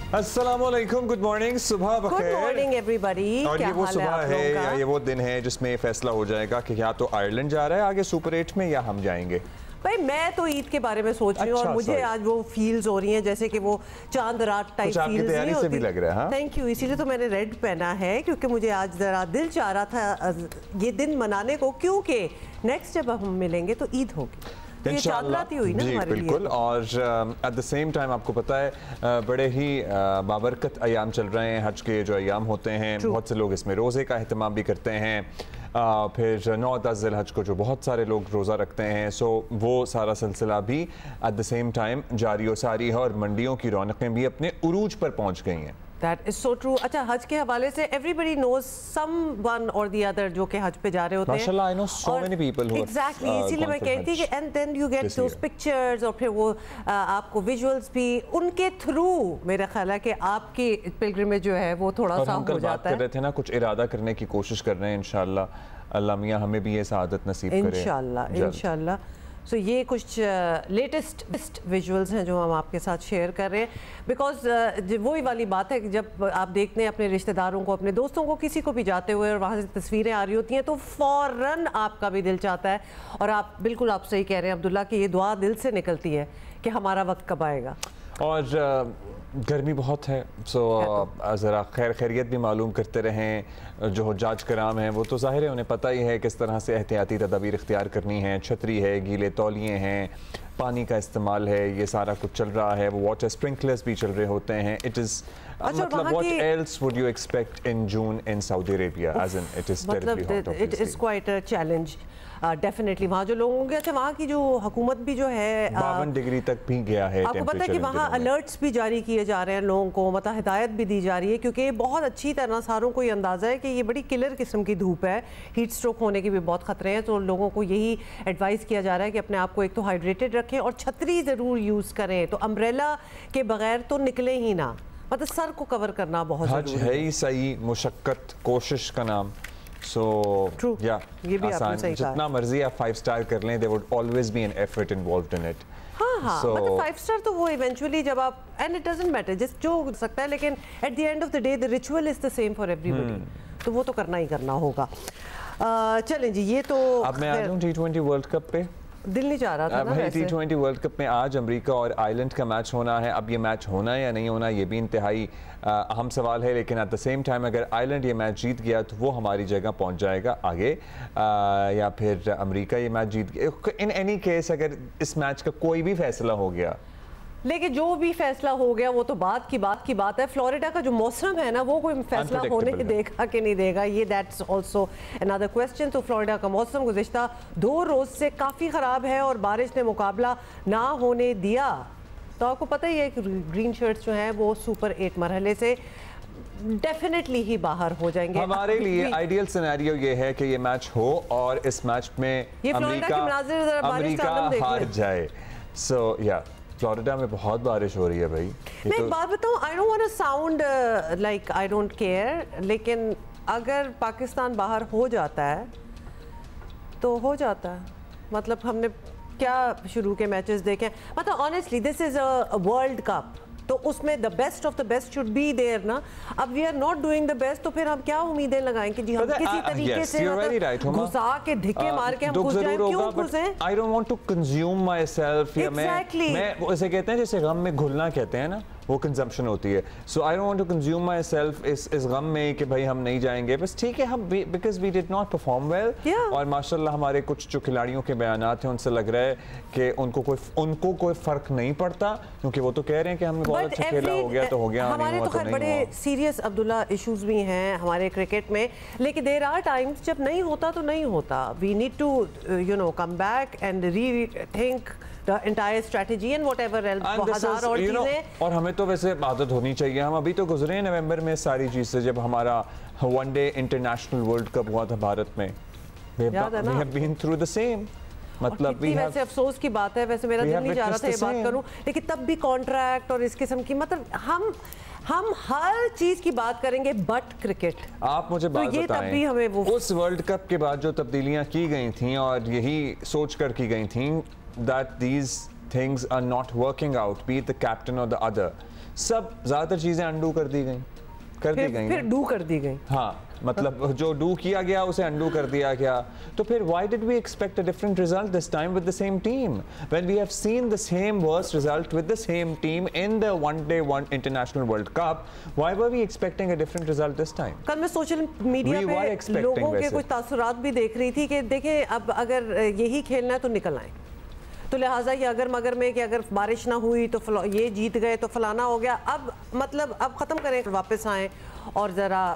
अस्सलामुअलैकुम, good morning, सुबह बखैर। Good morning everybody. और ये वो सुबह है या ये वो दिन है जिसमें ये फैसला हो जाएगा कि या तो आयरलैंड जा रहा है आगे सुपर 8 में या हम जाएंगे। भाई मैं तो ईद के बारे में सोच रही हूँ और मुझे आज वो फील्स हो रही हैं जैसे कि वो चांद रात टाइप फील्स नहीं होती। भी लग रहा है। थैंक यू, इसीलिए तो मैंने रेड पहना है क्योंकि मुझे आज जरा दिल चाह रहा था ये दिन मनाने को, क्योंकि नेक्स्ट जब हम मिलेंगे तो ईद होगी। तो ये चांद हुई ना हमारे लिए। बिल्कुल। और एट द सेम टाइम आपको पता है बड़े ही बाबरकत अयाम चल रहे हैं, हज के जो अयाम होते हैं। बहुत से लोग इसमें रोज़े का अहतमाम भी करते हैं। फिर 9-10 ज़िलहज को जो बहुत सारे लोग रोज़ा रखते हैं, सो वो सारा सिलसिला भी एट द सेम टाइम जारी व सारी है और मंडियों की रौनकें भी अपने उरूज पर पहुंच गई हैं। That is so true। अच्छा, हज के हवाले से everybody knows someone or the other जो कि हज पे जा रहे होते हैं। माशाल्लाह, I know so many people who exactly, इसीलिए मैं कहती थी कि and then you get those pictures और फिर वो आपको visuals भी उनके थ्रू मेरा ख्याल है कि आपकी पिलग्रिमेज जो है वो थोड़ा सा हो जाता है। कर रहे थे ना, कुछ इरादा करने की कोशिश कर रहे हैं। इंशाल्लाह अल्लाह मियां हमें भी ये सआदत नसीब करे इंशाल्लाह। सो ये कुछ लेटेस्ट विजुअल्स हैं जो हम आपके साथ शेयर कर रहे हैं, बिकॉज वही वाली बात है कि जब आप देखते हैं अपने रिश्तेदारों को, अपने दोस्तों को, किसी को भी जाते हुए और वहाँ से तस्वीरें आ रही होती हैं तो फ़ौरन आपका भी दिल चाहता है। और आप बिल्कुल आप सही कह रहे हैं अब्दुल्ला कि ये दुआ दिल से निकलती है कि हमारा वक्त कब आएगा। और गर्मी बहुत है, सो ज़रा खैरियत भी मालूम करते रहें। जो हुज्जाज कराम हैं वो तो ज़ाहिर है उन्हें पता ही है किस तरह से एहतियाती तदाबीर इख्तियार करनी है। छतरी है, गीले तौलिए हैं, पानी का इस्तेमाल है, ये सारा कुछ चल रहा है। वो वाटर स्प्रिंकलर्स भी चल रहे होते हैं। इट इज़ मतलब what else would you expect in June in Saudi Arabia, as in it is terribly hot. It is quite a challenge definitely. वहाँ जो लोग होंगे, अच्छा वहाँ की जो हुकूमत भी जो है 52 डिग्री तक भी गया है। आपको पता है कि वहाँ अलर्ट्स भी जारी किए जा रहे हैं लोगों को, मतलब हिदायत भी दी जा रही है क्योंकि बहुत अच्छी तरह सारों को ये अंदाज़ा है कि ये बड़ी किलर किस्म की धूप है। हीट स्ट्रोक होने के भी बहुत ख़तरे हैं, तो लोगों को यही एडवाइस किया जा रहा है कि अपने आप को एक तो हाइड्रेटेड रखें और छतरी ज़रूर यूज़ करें। तो अम्ब्रेला के बगैर तो निकले ही ना, मतलब सर को कवर करना बहुत ज़रूरी है। ही सही मुशक्कत कोशिश का नाम। So, yeah, ये भी आपने सही कहा। जितना मर्जी आप 5 स्टार कर लें, there would always be an effort involved in it. हाँ, मतलब 5 स्टार तो वो इवेंचुअली जब आप and it doesn't matter जिस जो हो सकता है, लेकिन at the end of the day the ritual is the same for everybody। तो वो तो करना ही करना होगा। चलें जी, ये तो अब मैं आ जाऊँ T20 वर्ल्ड कप पे। दिल नहीं चाह रहा था ना वैसे। T20 वर्ल्ड कप में आज अमेरिका और आयरलैंड का मैच होना है। अब ये मैच होना है या नहीं होना, ये भी इंतहाई अहम सवाल है, लेकिन एट द सेम टाइम अगर आयरलैंड ये मैच जीत गया तो वो हमारी जगह पहुंच जाएगा आगे, या फिर अमेरिका ये मैच जीत गया। इन एनी केस अगर इस मैच का कोई भी फैसला हो गया, लेकिन जो भी फैसला हो गया वो तो बात की बात है। फ्लोरिडा का जो मौसम है ना, वो कोई फैसला होने देगा कि नहीं देगा, ये दैट्स आल्सो अनदर क्वेश्चन। तो फ्लोरिडा का मौसम गुज़िश्ता 2 रोज़ से काफ़ी ख़राब है और बारिश ने मुकाबला ना होने दिया। तो आपको पता ही है कि ग्रीन शर्ट्स जो हैं वो सुपर 8 मरहले से डेफिनेटली ही बाहर हो जाएंगे। हमारे लिए आइडियल सिनेरियो ये है कि ये मैच हो और इस मैच में अमेरिका हार जाए। सो या फ्लोरिडा में बहुत बारिश हो रही है भाई। मैं एक बात बताऊं, I don't want to sound like I don't care, लेकिन अगर पाकिस्तान बाहर हो जाता है तो हो जाता है। मतलब हमने क्या शुरू के मैचेस देखे, मतलब honestly this is a world cup, तो उसमें the best of the best should be there ना। अब we are not doing the best, तो फिर हम क्या उम्मीदें लगाएं कि जी हम किसी तरीके से घुसा के धिक्के मार के हम घुस जाएं। क्यों घुसे? I don't want to consume myself, या मैं उसे कहते हैं जैसे गम में घुलना कहते हैं ना, वो कंजम्पशन होती है। So I don't want to consume myself इस गम में कि भाई हम नहीं जाएंगे, बस ठीक है हम because we did not perform well. और माशाल्लाह हमारे कुछ जो खिलाड़ियों के बयानात हैं उनसे लग रहा है कि उनको कोई फर्क नहीं पड़ता, क्योंकि वो तो कह रहे हैं कि हमें बहुत अच्छा खेला, हो गया तो हो गया, हमारे तो खैर बड़े सीरियस अब्दुल्ला इश्यूज भी हैं हमारे क्रिकेट में, लेकिन देयर आर टाइम्स जब नहीं होता तो नहीं होता। We need to you know come back and rethink the entire strategy and whatever else, हजार और चीजें। और हमें तो वैसे आदत होनी चाहिए, हम अभी तो गुजरे हैं नवंबर में सारी चीज से, जब हमारा वनडे इंटरनेशनल वर्ल्ड कप हुआ था भारत में। We have been through the same। मतलब वैसे अफसोस की बात है, वैसे मेरा दिल नहीं चाह रहा था ये बात करूं, लेकिन तब भी कॉन्ट्रैक्ट और इस किस्म की, मतलब हम हर चीज की बात करेंगे बट क्रिकेट। आप मुझे बात तो ये बताएं, तब भी हमें वो उस वर्ल्ड कप के बाद जो तब्दीलियां की गई थी और यही सोच कर की गई थी that these things are not working out, be it the captain or the other, सब ज़्यादातर चीज़ें अंडू कर दी गई, फिर डू कर दी गई। हाँ, मतलब जो डू किया गया उसे अंडू कर दिया गया। तो फिर why did we expect a different result this time with the same team when we have seen the same worst result with the same team in the one international World Cup? Why were we expecting a different result this time? कल मैं social media पे लोगों के कुछ तासुरात भी देख रही थी कि देखें अब अगर यही खेलना है तो निकल आए, तो लिहाजा ये अगर मगर में कि अगर बारिश ना हुई तो ये जीत गए तो फलाना हो गया। अब मतलब अब ख़त्म करें, वापस आएँ और ज़रा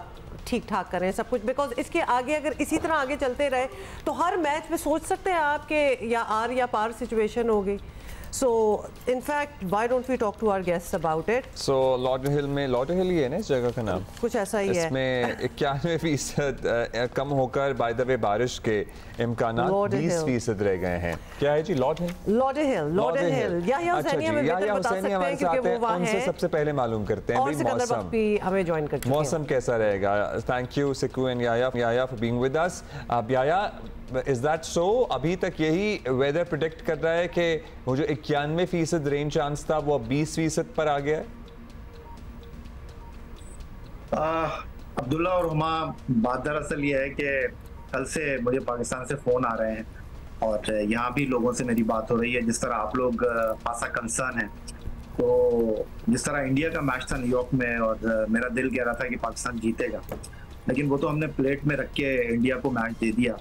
ठीक ठाक करें सब कुछ, बिकॉज इसके आगे अगर इसी तरह आगे चलते रहे तो हर मैच में सोच सकते हैं आप कि या आर या पार सिचुएशन होगी। So in fact, why don't we talk to our guests about it? So Lauderhill में, Lauderhill ही है ना इस जगह का नाम? कुछ ऐसा ही है। इसमें 91% कम होकर बाय द वे बारिश के इम्कानात 20% रह गए हैं। क्या है जी? Lauderhill। याह्या हुसैनी हमें बता सकते हैं क्योंकि वो वहाँ हैं। उनसे सबसे पहले मालूम करते हैं मौसम भी हमें ज्वाइन कर चुके हैं। मौसम कैसा रहेगा? थैंक यू सिकू and Yahya for being with us. अब याह्या, इज दैट सो? अभी तक यही वेदर प्रेडिक्ट कर रहा है कि वो जो 91% रेन चांस था वो 20% पर आ गया है? अब्दुल्ला और हुमा, बात दरअसल ये है कि कल से मुझे पाकिस्तान से फ़ोन आ रहे हैं और यहाँ भी लोगों से मेरी बात हो रही है। जिस तरह आप लोग खासा कंसर्न है, तो जिस तरह इंडिया का मैच था न्यूयॉर्क में और मेरा दिल कह रहा था कि पाकिस्तान जीतेगा, लेकिन वो तो हमने प्लेट में रख के इंडिया को मैच दे दिया।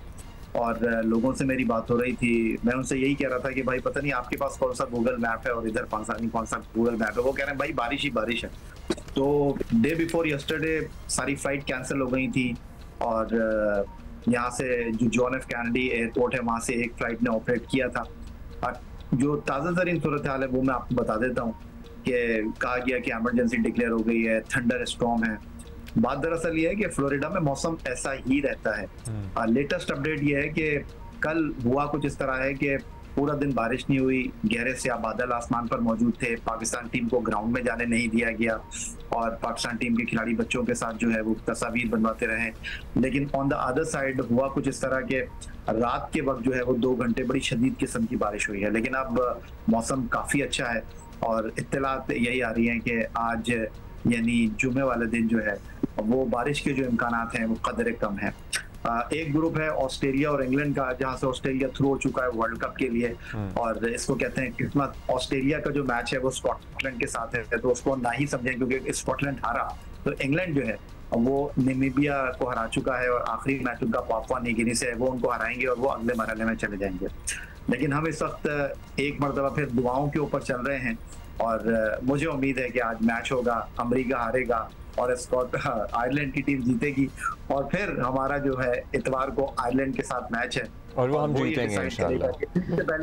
और लोगों से मेरी बात हो रही थी, मैं उनसे यही कह रहा था कि भाई पता नहीं आपके पास कौन सा गूगल मैप है और इधर पाकिस्तानी कौन सा गूगल मैप है। वो कह रहे हैं भाई बारिश ही बारिश है। तो डे बिफोर यस्टरडे सारी फ्लाइट कैंसिल हो गई थी और यहाँ से जो जॉन एफ कैनेडी एयरपोर्ट है वहाँ से एक फ्लाइट ने ऑपरेट किया था। और जो ताज़ा तरीन सूरत हाल है वो मैं आपको बता देता हूँ कि कहा गया कि एमरजेंसी डिक्लेयर हो गई है, थंडर स्टॉर्म है। बात दरअसल ये है कि फ्लोरिडा में मौसम ऐसा ही रहता है। लेटेस्ट अपडेट ये है कि कल हुआ कुछ इस तरह है कि पूरा दिन बारिश नहीं हुई, गहरे से बादल आसमान पर मौजूद थे, पाकिस्तान टीम को ग्राउंड में जाने नहीं दिया गया और पाकिस्तान टीम के खिलाड़ी बच्चों के साथ जो है वो तस्वीर बनवाते रहे। लेकिन ऑन द अदर साइड हुआ कुछ इस तरह के रात के वक्त जो है वो 2 घंटे बड़ी शदीद किस्म की बारिश हुई है। लेकिन अब मौसम काफ़ी अच्छा है और इत्तलात यही आ रही हैं कि आज यानी जुमे वाले दिन जो है वो बारिश के जो इम्कानात हैं वो कदरे कम है। एक ग्रुप है ऑस्ट्रेलिया और इंग्लैंड का, जहां से ऑस्ट्रेलिया थ्रू हो चुका है वर्ल्ड कप के लिए और इसको कहते हैं किस्मत। ऑस्ट्रेलिया का जो मैच है वो स्कॉटलैंड के साथ है, तो उसको ना ही समझें क्योंकि स्कॉटलैंड हारा तो इंग्लैंड जो है वो नामीबिया को हरा चुका है और आखिरी मैच उनका पापुआ न्यू गिनी से है, वो उनको हराएंगे और वो अगले मरहले में चले जाएंगे। लेकिन हम इस वक्त एक मरतबा फिर दुआओं के ऊपर चल रहे हैं और मुझे उम्मीद है कि आज मैच होगा, अमेरिका हारेगा और आयरलैंड की टीम जीतेगी और फिर हमारा जो है इतवार को आयरलैंड के साथ मैच है और वो हम जीतेंगे इंशाल्लाह।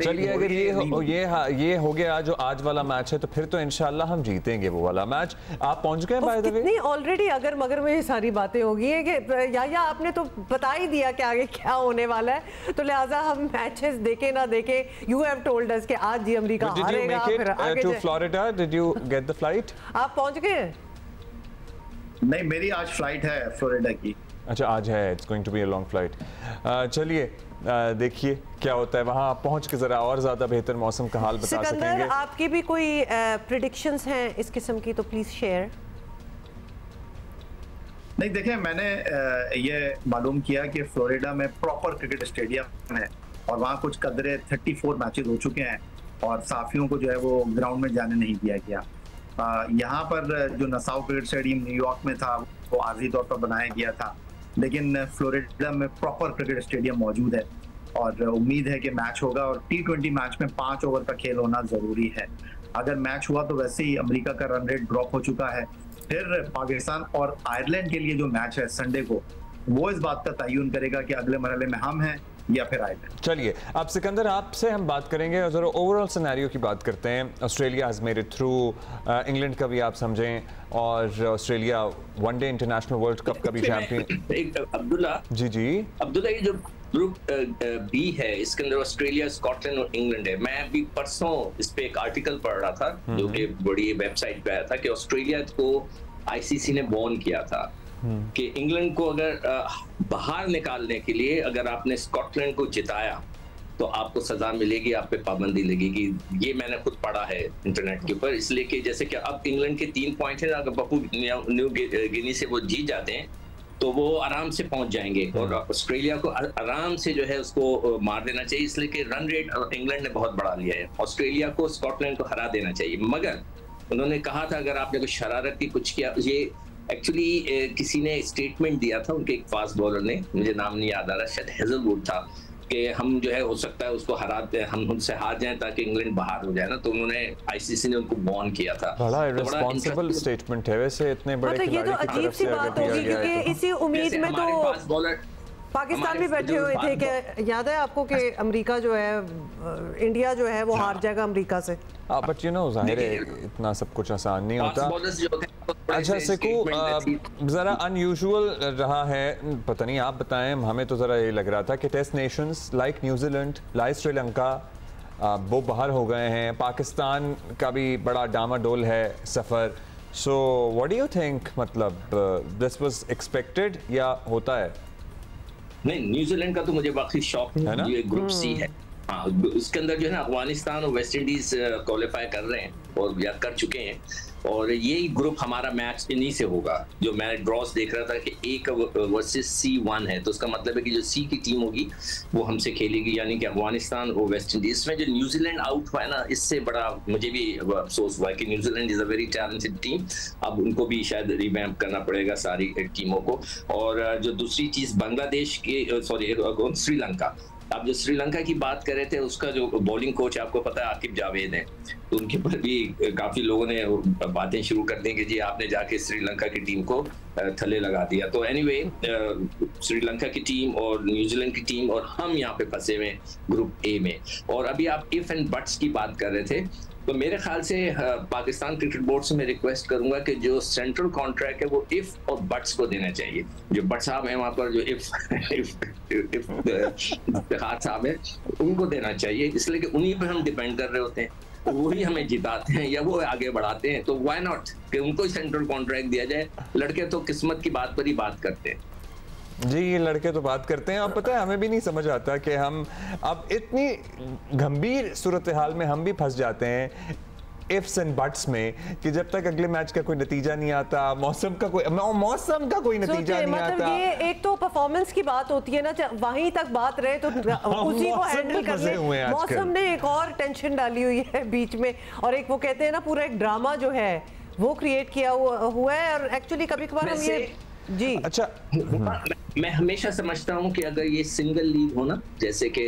चलिए अगर ये हो गया जो आज वाला मैच है तो फिर तो इंशाल्लाह हम जीतेंगे वो वाला मैच। आप पहुंच गए बाय द वे? नहीं, ऑलरेडी अगर मगर में ये सारी बातें होगी है कि या आपने तो बता ही दिया कि आगे क्या होने वाला है, तो लिहाजा हम मैचेस देखे ना देखे, यू हैव टोल्ड अस कि आज जी अमेरिका हारेगा। फिर आगे to Florida, did you get the flight? आप पहुंच गए? नहीं, मेरी आज फ्लाइट है फ्लोरिडा की। अच्छा, आज है, it's going to be a long flight. चलिए देखिए क्या होता है वहाँ पहुँच के ज़रा और ज़्यादा बेहतर मौसम का हाल बता सकेंगे। आपकी भी कोई प्रेडिक्शंस हैं इस किस्म की तो प्लीज़ शेयर। नहीं देखें, मैंने ये मालूम किया कि फ्लोरिडा में प्रॉपर क्रिकेट स्टेडियम है और वहाँ कुछ कदरे 34 मैचेस हो चुके हैं और साफियों को जो है वो ग्राउंड में जाने नहीं दिया गया। यहाँ पर जो नसाउ क्रिकेट स्टेडियम न्यूयॉर्क में था वो आर्जी तौर पर बनाया गया था, लेकिन फ्लोरिडा में प्रॉपर क्रिकेट स्टेडियम मौजूद है और उम्मीद है कि मैच होगा। और T20 मैच में 5 ओवर का खेल होना जरूरी है। अगर मैच हुआ तो वैसे ही अमेरिका का रन रेट ड्रॉप हो चुका है। फिर पाकिस्तान और आयरलैंड के लिए जो मैच है संडे को, वो इस बात का तयन करेगा कि अगले मरहले में हम हैं या फिर आयरलैंड। चलिए अब सिकंदर आपसे हम बात करेंगे और जरा ओवरऑल सिनेरियो की बात करते हैं। Australia has made it through, England का भी आप समझें और Australia one day international world cup का भी चैंपियन। अब्दुल्ला अब्दुल्ला ये जो ग्रुप बी है इसके अंदर ऑस्ट्रेलिया, स्कॉटलैंड और इंग्लैंड है। मैं अभी परसों इस पे एक आर्टिकल पढ़ रहा था जो कि बड़ी वेबसाइट पे आया था कि ऑस्ट्रेलिया को आईसीसी ने वार्न किया था कि इंग्लैंड को अगर बाहर निकालने के लिए अगर आपने स्कॉटलैंड को जिताया तो आपको सजा मिलेगी, आप पे पाबंदी लगेगी। ये मैंने खुद पढ़ा है इंटरनेट के ऊपर। इसलिए कि जैसे कि अब इंग्लैंड के 3 पॉइंट है, अगर पप्पू न्यू गिनी से वो जीत जाते हैं तो वो आराम से पहुंच जाएंगे, और ऑस्ट्रेलिया को आराम से जो है उसको मार देना चाहिए, इसलिए कि रन रेट इंग्लैंड ने बहुत बढ़ा लिया है। ऑस्ट्रेलिया को स्कॉटलैंड को हरा देना चाहिए, मगर उन्होंने कहा था अगर आपने कुछ शरारत की कुछ किया, ये एक्चुअली किसी ने स्टेटमेंट दिया था, उनके एक फास्ट बॉलर ने, मुझे नाम नहीं याद आ रहा, शायद हेजलवुड था, कि हम जो है हो सकता है उसको हराते, हम उनसे हार जाएं ताकि इंग्लैंड बाहर हो जाए ना। तो उन्होंने आईसीसी ने उनको वार्न किया था। बड़ा इररिस्पांसिबल स्टेटमेंट है वैसे, इतने बड़े खिलाड़ी ये तो अजीब सी बात होगी, क्योंकि इसी उम्मीद में तो पाकिस्तान भी बैठे हुए थे कि याद है आपको कि अमेरिका जो है, इंडिया जो है वो हार जाएगा अमेरिका से। बट यू नो जाहिर है इतना सब कुछ आसान नहीं होता। अच्छा सिकू, ज़रा अनयूजुअल रहा है, पता नहीं आप बताएं, हमें तो ज़रा ये लग रहा था कि test nations like New Zealand, like Sri Lanka, वो बाहर हो गए हैं, पाकिस्तान का भी बड़ा डामाडोल है सफ़र। So what do you think, मतलब दिस वाज एक्सपेक्टेड या होता है? नहीं, न्यूजीलैंड का तो मुझे बाकी शौक है ना, ये ग्रुप सी है। हाँ, उसके अंदर जो है ना अफगानिस्तान और वेस्ट इंडीज क्वालिफाई कर रहे हैं और या कर चुके हैं, और यही ग्रुप हमारा मैच इन्हीं से होगा। जो मैं ड्रॉस देख रहा था कि A वर्सेस C1 है, तो उसका मतलब है कि जो C की टीम होगी वो हमसे खेलेगी, यानी कि अफगानिस्तान और वेस्ट इंडीज। इसमें जो न्यूजीलैंड आउट हुआ है ना, इससे बड़ा मुझे भी अफसोस हुआ है कि New Zealand is a very talented team, अब उनको भी शायद रिवैम्प करना पड़ेगा सारी टीमों को। और जो दूसरी चीज बांग्लादेश के श्रीलंका, आप जो श्रीलंका की बात कर रहे थे, उसका जो बॉलिंग कोच आपको पता है आकिब जावेद है, तो उनके ऊपर भी काफी लोगों ने बातें शुरू कर दी कि जी आपने जाके श्रीलंका की टीम को थल्ले लगा दिया। तो एनीवे श्रीलंका की टीम और न्यूजीलैंड की टीम और हम यहाँ पे फंसे हुए ग्रुप ए में। और अभी आप इफ एंड बट्स की बात कर रहे थे, तो मेरे ख्याल से पाकिस्तान क्रिकेट बोर्ड से मैं रिक्वेस्ट करूंगा कि जो सेंट्रल कॉन्ट्रैक्ट है वो इफ और बट्स को देना चाहिए। जो बट साहब हैं वहाँ पर, जो इफ साहब है, उनको देना चाहिए, इसलिए कि उन्हीं पर हम डिपेंड कर रहे होते हैं, तो वही हमें जिताते हैं या वो आगे बढ़ाते हैं। तो व्हाई नॉट कि उनको सेंट्रल कॉन्ट्रैक्ट दिया जाए। लड़के तो किस्मत की बात पर ही बात करते हैं। जी, ये लड़के तो बात करते हैं। अब पता है हमें भी नहीं समझ आता कि हम अब इतनी गंभीर सूरत हाल में हम भी फंस जाते हैं इफ्स एंड बट्स में, कि जब तक अगले मैच का कोई नतीजा नहीं आता, मौसम का कोई नतीजा नहीं मतलब आता। ये एक तो परफॉर्मेंस की बात होती है ना, वहीं तक बात रहे तो उसी को हैंडल करने, मौसम ने एक और टेंशन डाली हुई है बीच में, और एक वो कहते हैं ना पूरा एक ड्रामा जो है वो क्रिएट किया हुआ है। और एक्चुअली कभी कभार हम ये जी अच्छा, मैं हमेशा समझता हूँ कि अगर ये सिंगल लीग हो ना, जैसे कि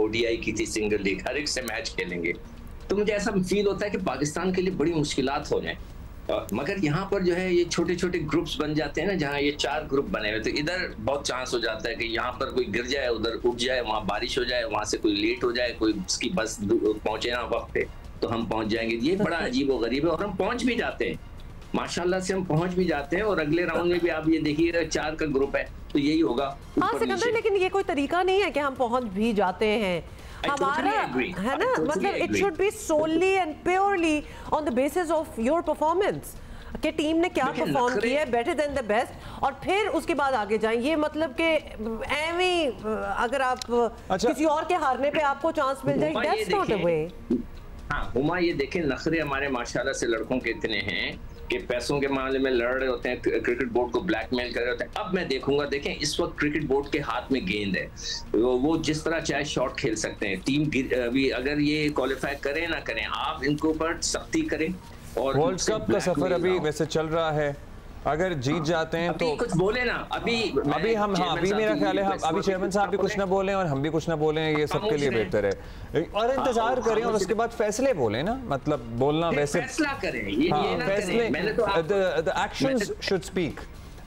ओडीआई की थी सिंगल लीग, हर एक से मैच खेलेंगे, तो मुझे ऐसा फील होता है कि पाकिस्तान के लिए बड़ी मुश्किलात हो जाए। मगर यहाँ पर जो है ये छोटे छोटे ग्रुप्स बन जाते हैं ना, जहाँ ये 4 ग्रुप बने हुए, तो इधर बहुत चांस हो जाता है कि यहाँ पर कोई गिर जाए, उधर उठ जाए, वहाँ बारिश हो जाए, वहाँ से कोई लेट हो जाए, कोई उसकी बस पहुंचे ना वक्त पे, तो हम पहुंच जाएंगे। ये बड़ा अजीब और गरीब है, और हम पहुंच भी जाते हैं, माशाल्लाह से हम पहुंच भी जाते हैं। और अगले राउंड में भी आप ये देखिए 4 का ग्रुप है, तो यही होगा। हाँ सिकंदर, लेकिन ये कोई तरीका नहीं है कि हम पहुंच भी जाते हैं। हमारा है ना, मतलब it should be solely and purely on the basis of your performance, कि टीम ने क्या परफॉर्म किया है, बेटर देन द बेस्ट, और फिर उसके बाद आगे जाएं। ये मतलब कि एवं अगर आप किसी और के हारने पे आपको चांस मिल जाए, दैट्स नॉट अ वे। हाँ हुमा, ये देखें नखरे हमारे माशाल्लाह से लड़कों के इतने हैं कि पैसों के मामले में लड़ रहे होते हैं, क्रिकेट बोर्ड को ब्लैकमेल कर रहे होते हैं। अब मैं देखूंगा, देखें इस वक्त क्रिकेट बोर्ड के हाथ में गेंद है, वो जिस तरह चाहे शॉट खेल सकते हैं। टीम अभी अगर ये क्वालिफाई करें ना करें, आप इनको पर सख्ती करें। और वर्ल्ड कप का सफर अभी वैसे चल रहा है, अगर जीत जाते हैं तो कुछ बोले ना, अभी हम अभी मेरा ख्याल है अभी चेयरमैन साहब भी कुछ ना बोलें और हम भी कुछ ना बोलें, ये सबके लिए बेहतर है। और इंतजार करें और उसके बाद फैसले बोलें ना, मतलब बोलना वैसे फैसला करें, ये ना करें। मैंने तो द एक्शंस शुड स्पीक।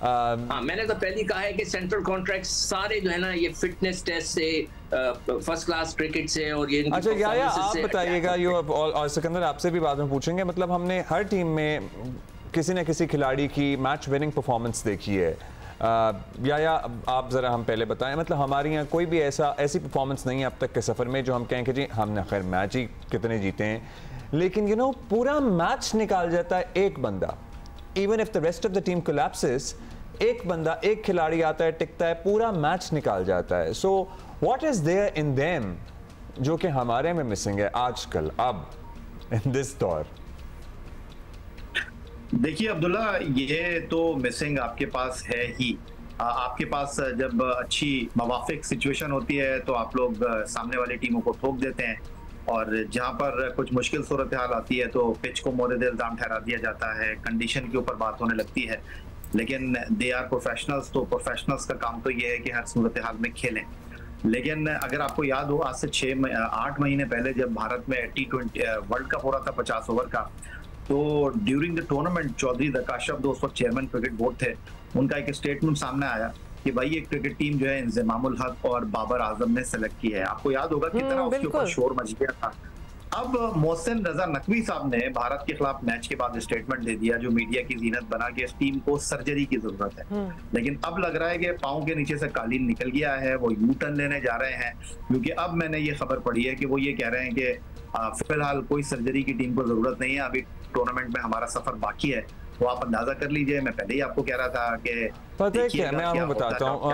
मैंने तो पहले कहा है कि सेंट्रल कॉन्ट्रैक्ट सारे जो है ना, ये फिटनेस टेस्ट से, फर्स्ट क्लास क्रिकेट से, और ये अच्छा या आप बताइएगा, और सिकंदर आपसे भी बाद में पूछेंगे, मतलब हमने हर टीम में किसी न किसी खिलाड़ी की मैच विनिंग परफॉर्मेंस देखी है, या आप ज़रा हम पहले बताएं, मतलब हमारे यहाँ कोई भी ऐसी परफॉर्मेंस नहीं है अब तक के सफ़र में जो हम कहें कि जी हमने खैर मैच ही कितने जीते हैं, लेकिन पूरा मैच निकाल जाता है एक बंदा। Even if the rest of the team collapses, एक बंदा, एक खिलाड़ी आता है, टिकता है, पूरा मैच निकाल जाता है। So what is there in them जो कि हमारे में मिसिंग है आजकल, अब इन दिस दौर? देखिए अब्दुल्ला, ये तो मिसिंग आपके पास है ही। आपके पास जब अच्छी मवाफिक सिचुएशन होती है तो आप लोग सामने वाली टीमों को ठोक देते हैं, और जहां पर कुछ मुश्किल सूरत हाल आती है तो पिच को मोरद इल्जाम ठहरा दिया जाता है, कंडीशन के ऊपर बात होने लगती है। लेकिन दे आर प्रोफेशनल्स, तो प्रोफेशनल्स का काम तो ये है कि हर सूरत हाल में खेलें। लेकिन अगर आपको याद हो, आज से 8 महीने पहले जब भारत में T20 वर्ल्ड कप हो रहा था 50 ओवर का, तो during the tournament Chaudhary Kashyap, जो उस वक्त चेयरमैन क्रिकेट बोर्ड थे, उनका एक स्टेटमेंट सामने आया कि भाई ये क्रिकेट टीम जो है इंज़मामुल हक और बाबर आजम ने सेलेक्ट की है। आपको याद होगा कितना उसके ऊपर शोर मच गया था। अब मोहसिन रजा नकवी साहब ने भारत के खिलाफ मैच के बाद स्टेटमेंट दे दिया जो मीडिया की जीनत बना कि इस टीम को सर्जरी की जरूरत है। लेकिन अब लग रहा है कि पांव के नीचे से कालीन निकल गया है, वो यू टर्न लेने जा रहे हैं, क्योंकि अब मैंने ये खबर पढ़ी है कि वो ये कह रहे हैं कि फिलहाल कोई सर्जरी की टीम को जरूरत नहीं है, अभी टूर्नामेंट में हमारा सफर बाकी है। तो आप अंदाजा कर लीजिए, मैं पहले ही आपको कह रहा था कि पता है क्या, मैं आपको बताता हूँ,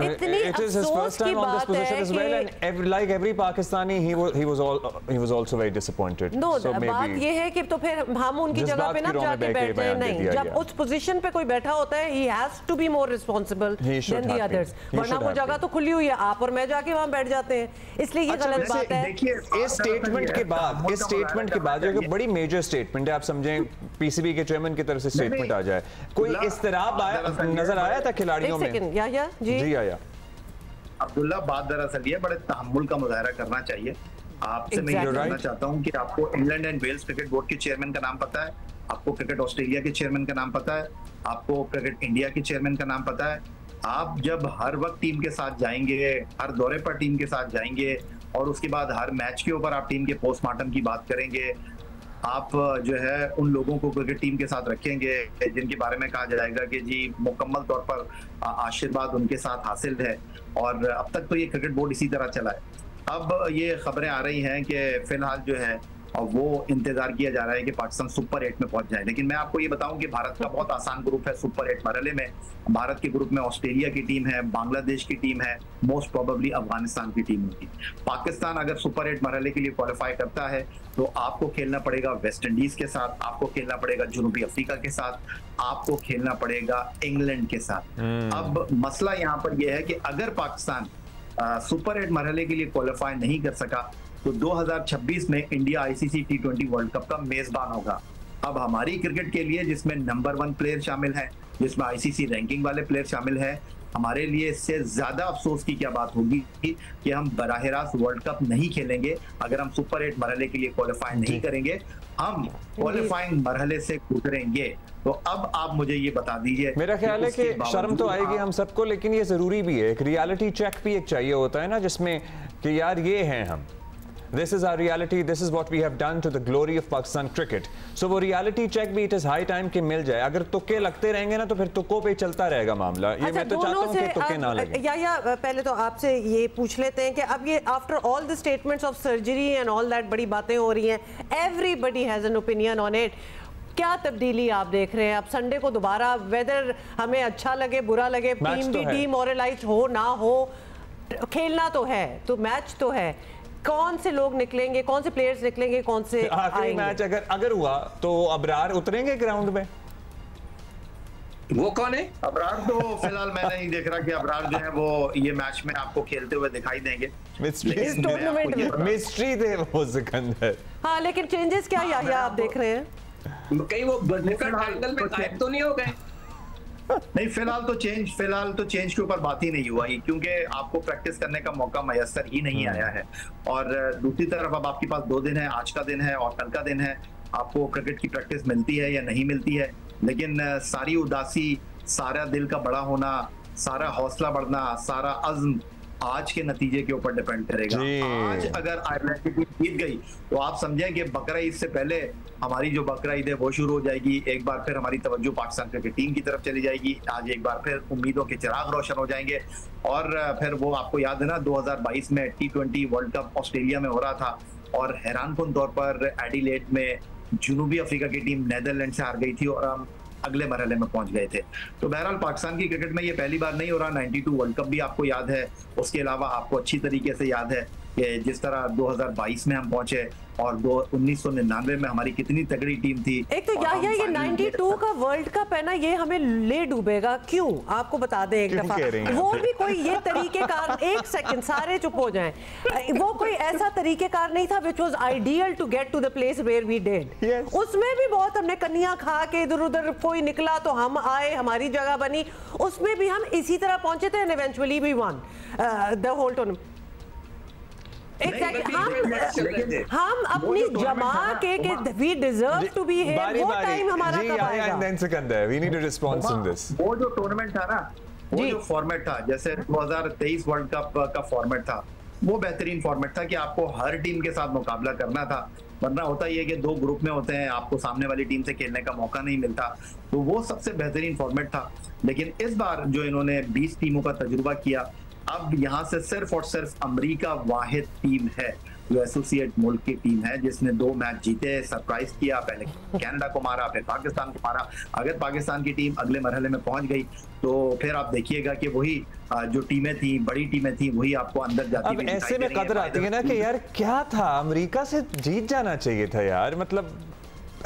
it is his first time on this position as well, and like every Pakistani, he was also very disappointed. No, so बात ये है कि तो फिर हम उनकी जगह पे ना जाके बैठते हैं। नहीं, जब उस पोजीशन पे कोई बैठा होता है, he has to be more responsible than the others, वरना वो जगह तो खुली हुई है, आप और मैं जाके वहाँ बैठ जाते हैं, इसलिए ये गलत बात है। इस स्टेटमेंट के बाद जो बड़ी मेजर स्टेटमेंट है, आप समझें पीसीबी के चेयरमैन की तरफ से स्टेटमेंट आ जाए, कोई इस्तराब नजर आया था खिलाड़ियों में? जी आया। अब्दुल्ला, बात दरअसल ये बड़े तहम्मुल का मुजाहरा करना चाहिए। आपसे मैं ये जानना चाहता हूँ कि आपको England and Wales cricket board के चेयरमैन का नाम पता है? आपको क्रिकेट ऑस्ट्रेलिया के चेयरमैन का नाम पता है? आपको क्रिकेट इंडिया के चेयरमैन का नाम पता है? आप जब हर वक्त टीम के साथ जाएंगे, हर दौरे पर टीम के साथ जाएंगे, और उसके बाद हर मैच के ऊपर आप टीम के पोस्टमार्टम की बात करेंगे, आप जो है उन लोगों को क्रिकेट टीम के साथ रखेंगे जिनके बारे में कहा जाएगा कि जी मुकम्मल तौर पर आशीर्वाद उनके साथ हासिल है, और अब तक तो ये क्रिकेट बोर्ड इसी तरह चला है। अब ये खबरें आ रही हैं कि फिलहाल जो है और वो इंतजार किया जा रहा है कि पाकिस्तान सुपर 8 में पहुंच जाए। लेकिन मैं आपको ये बताऊं कि भारत का बहुत आसान ग्रुप है सुपर 8 मरहले में। भारत के ग्रुप में ऑस्ट्रेलिया की टीम है, बांग्लादेश की टीम है, मोस्ट प्रोबेबली अफगानिस्तान की टीम होगी। पाकिस्तान अगर सुपर 8 मरहले के लिए क्वालिफाई करता है तो आपको खेलना पड़ेगा वेस्ट इंडीज के साथ, आपको खेलना पड़ेगा जनूबी अफ्रीका के साथ, आपको खेलना पड़ेगा इंग्लैंड के साथ। अब मसला यहाँ पर यह है कि अगर पाकिस्तान सुपर 8 मरहले के लिए क्वालिफाई नहीं कर सका तो 2026 में India ICC T20 world cup का मेजबान होगा। अब हमारी क्रिकेट के लिए, जिसमें नंबर 1 प्लेयर शामिल है, जिसमें आईसीसी रैंकिंग वाले प्लेयर शामिल है, हमारे लिए इससे ज्यादा अफसोस की क्या बात होगी कि हम बराह रास्त वर्ल्ड कप नहीं खेलेंगे अगर हम सुपर 8 मरहले के लिए क्वालिफाई नहीं करेंगे, हम क्वालिफाइंग मरहले से गुजरेंगे। तो अब आप मुझे ये बता दीजिए। मेरा ख्याल है कि शर्म तो आएगी हम सबको, लेकिन ये जरूरी भी है, एक रियलिटी चेक भी एक चाहिए होता है ना, जिसमें कि यार ये हैं हम, this is our reality, this is what we have done to the glory of Pakistan cricket. So वो reality check भी it is high time कि मिल जाए। अगर तुक्के लगते रहेंगे ना तो फिर तुक्कों पे चलता रहेगा मामला। ये मैं तो चाहता हूँ कि तुक्के ना लगे। या पहले तो आपसे ये पूछ लेते हैं कि अब ये after all the statements of surgery and all that बड़ी बातें हो रही हैं, everybody has an opinion on it, क्या तब्दीली आप देख रहे हैं? अब संडे को दोबारा, वेदर हमें अच्छा लगे बुरा लगे, टीम भी डीमोरलाइज हो ना हो, खेलना तो है, तो मैच तो है, कौन से लोग निकलेंगे, कौन से प्लेयर्स निकलेंगे, कौन से आखिरी मैच अगर हुआ तो अबरार उतरेंगे ग्राउंड में? वो कौन है अबरार? तो फिलहाल मैं नहीं देख रहा कि अबरार जो है वो ये मैच में आपको खेलते हुए दिखाई देंगे। मिस्ट्री थे वो सिकंदर। हाँ, लेकिन चेंजेस क्या या आप देख रहे हैं? कहीं वो ट्रायंगल में गायब तो नहीं हो गए? नहीं, फिलहाल तो चेंज के ऊपर बात ही नहीं हुआ, क्योंकि आपको प्रैक्टिस करने का मौका मयसर ही नहीं आया है। और दूसरी तरफ अब आपके पास 2 दिन है, आज का दिन है और कल का दिन है, आपको क्रिकेट की प्रैक्टिस मिलती है या नहीं मिलती है। लेकिन सारी उदासी, सारा दिल का बड़ा होना, सारा हौसला बढ़ना, सारा अज़्म आज के नतीजे के ऊपर डिपेंड करेगा। आज अगर आयरलैंड की टीम जीत गई तो आप समझें कि बकरा ईद से पहले हमारी जो बकरा ईद है वो शुरू हो जाएगी। एक बार फिर हमारी तवज्जो पाकिस्तान क्रिकेट टीम की तरफ चली जाएगी। आज एक बार फिर उम्मीदों के चिराग रोशन हो जाएंगे। और फिर वो आपको याद है ना, 2022 में T20 वर्ल्ड कप ऑस्ट्रेलिया में हो रहा था और हैरानकुन तौर पर एडिलेड में जनूबी अफ्रीका की टीम नीदरलैंड से हार गई थी और हम अगले मरहले में पहुंच गए थे। तो बहरहाल पाकिस्तान की क्रिकेट में ये पहली बार नहीं हो रहा। 92 वर्ल्ड कप भी आपको याद है, उसके अलावा आपको अच्छी तरीके से याद है कि जिस तरह 2022 में हम पहुंचे और 1999 में हमारी कितनी तगड़ी टीम थी। एक तो ये 92 का वर्ल्ड कप है ना, ये हमें ले डूबेगा क्यों, आपको बता दें एक दफा। वो भी कोई ये तरीकेकार, एक सेकंड सारे चुप हो जाएं, वो कोई ऐसा तरीकेकार नहीं था which was ideal to get to the place where we did. उसमें भी बहुत हमने कन्या खा के इधर उधर कोई निकला तो हम आए, हमारी जगह बनी, उसमें भी हम इसी तरह पहुंचे थे and eventually we won the whole tournament. हम अपनी जमा के we deserve to be here, वो टाइम हमारा कब आएगा? Sikandar, we need a response in this. वो जो टूर्नामेंट था ना, वो जो फॉर्मेट था, जैसे 2023 वर्ल्ड कप का फॉर्मेट था, वो बेहतरीन फॉर्मेट था कि आपको हर टीम के साथ मुकाबला करना था। वरना होता ही है कि 2 ग्रुप में होते हैं, आपको सामने वाली टीम से खेलने का मौका नहीं मिलता, तो वो सबसे बेहतरीन फॉर्मेट था। लेकिन इस बार जो इन्होंने 20 टीमों का तजुर्बा किया, अब यहाँ से सिर्फ और सिर्फ अमेरिका वाहिद टीम है जो एसोसिएट मुल्क की टीम है जिसने 2 मैच जीते, सरप्राइज किया, पहले कनाडा को मारा, फिर पाकिस्तान को मारा। अगर पाकिस्तान की टीम अगले मरहले में पहुंच गई तो फिर आप देखिएगा कि वही जो टीमें थी, बड़ी टीमें थी, वही आपको अंदर जाती हुई ऐसे में कदर आती है ना कि यार क्या था, अमेरिका से जीत जाना चाहिए था यार। मतलब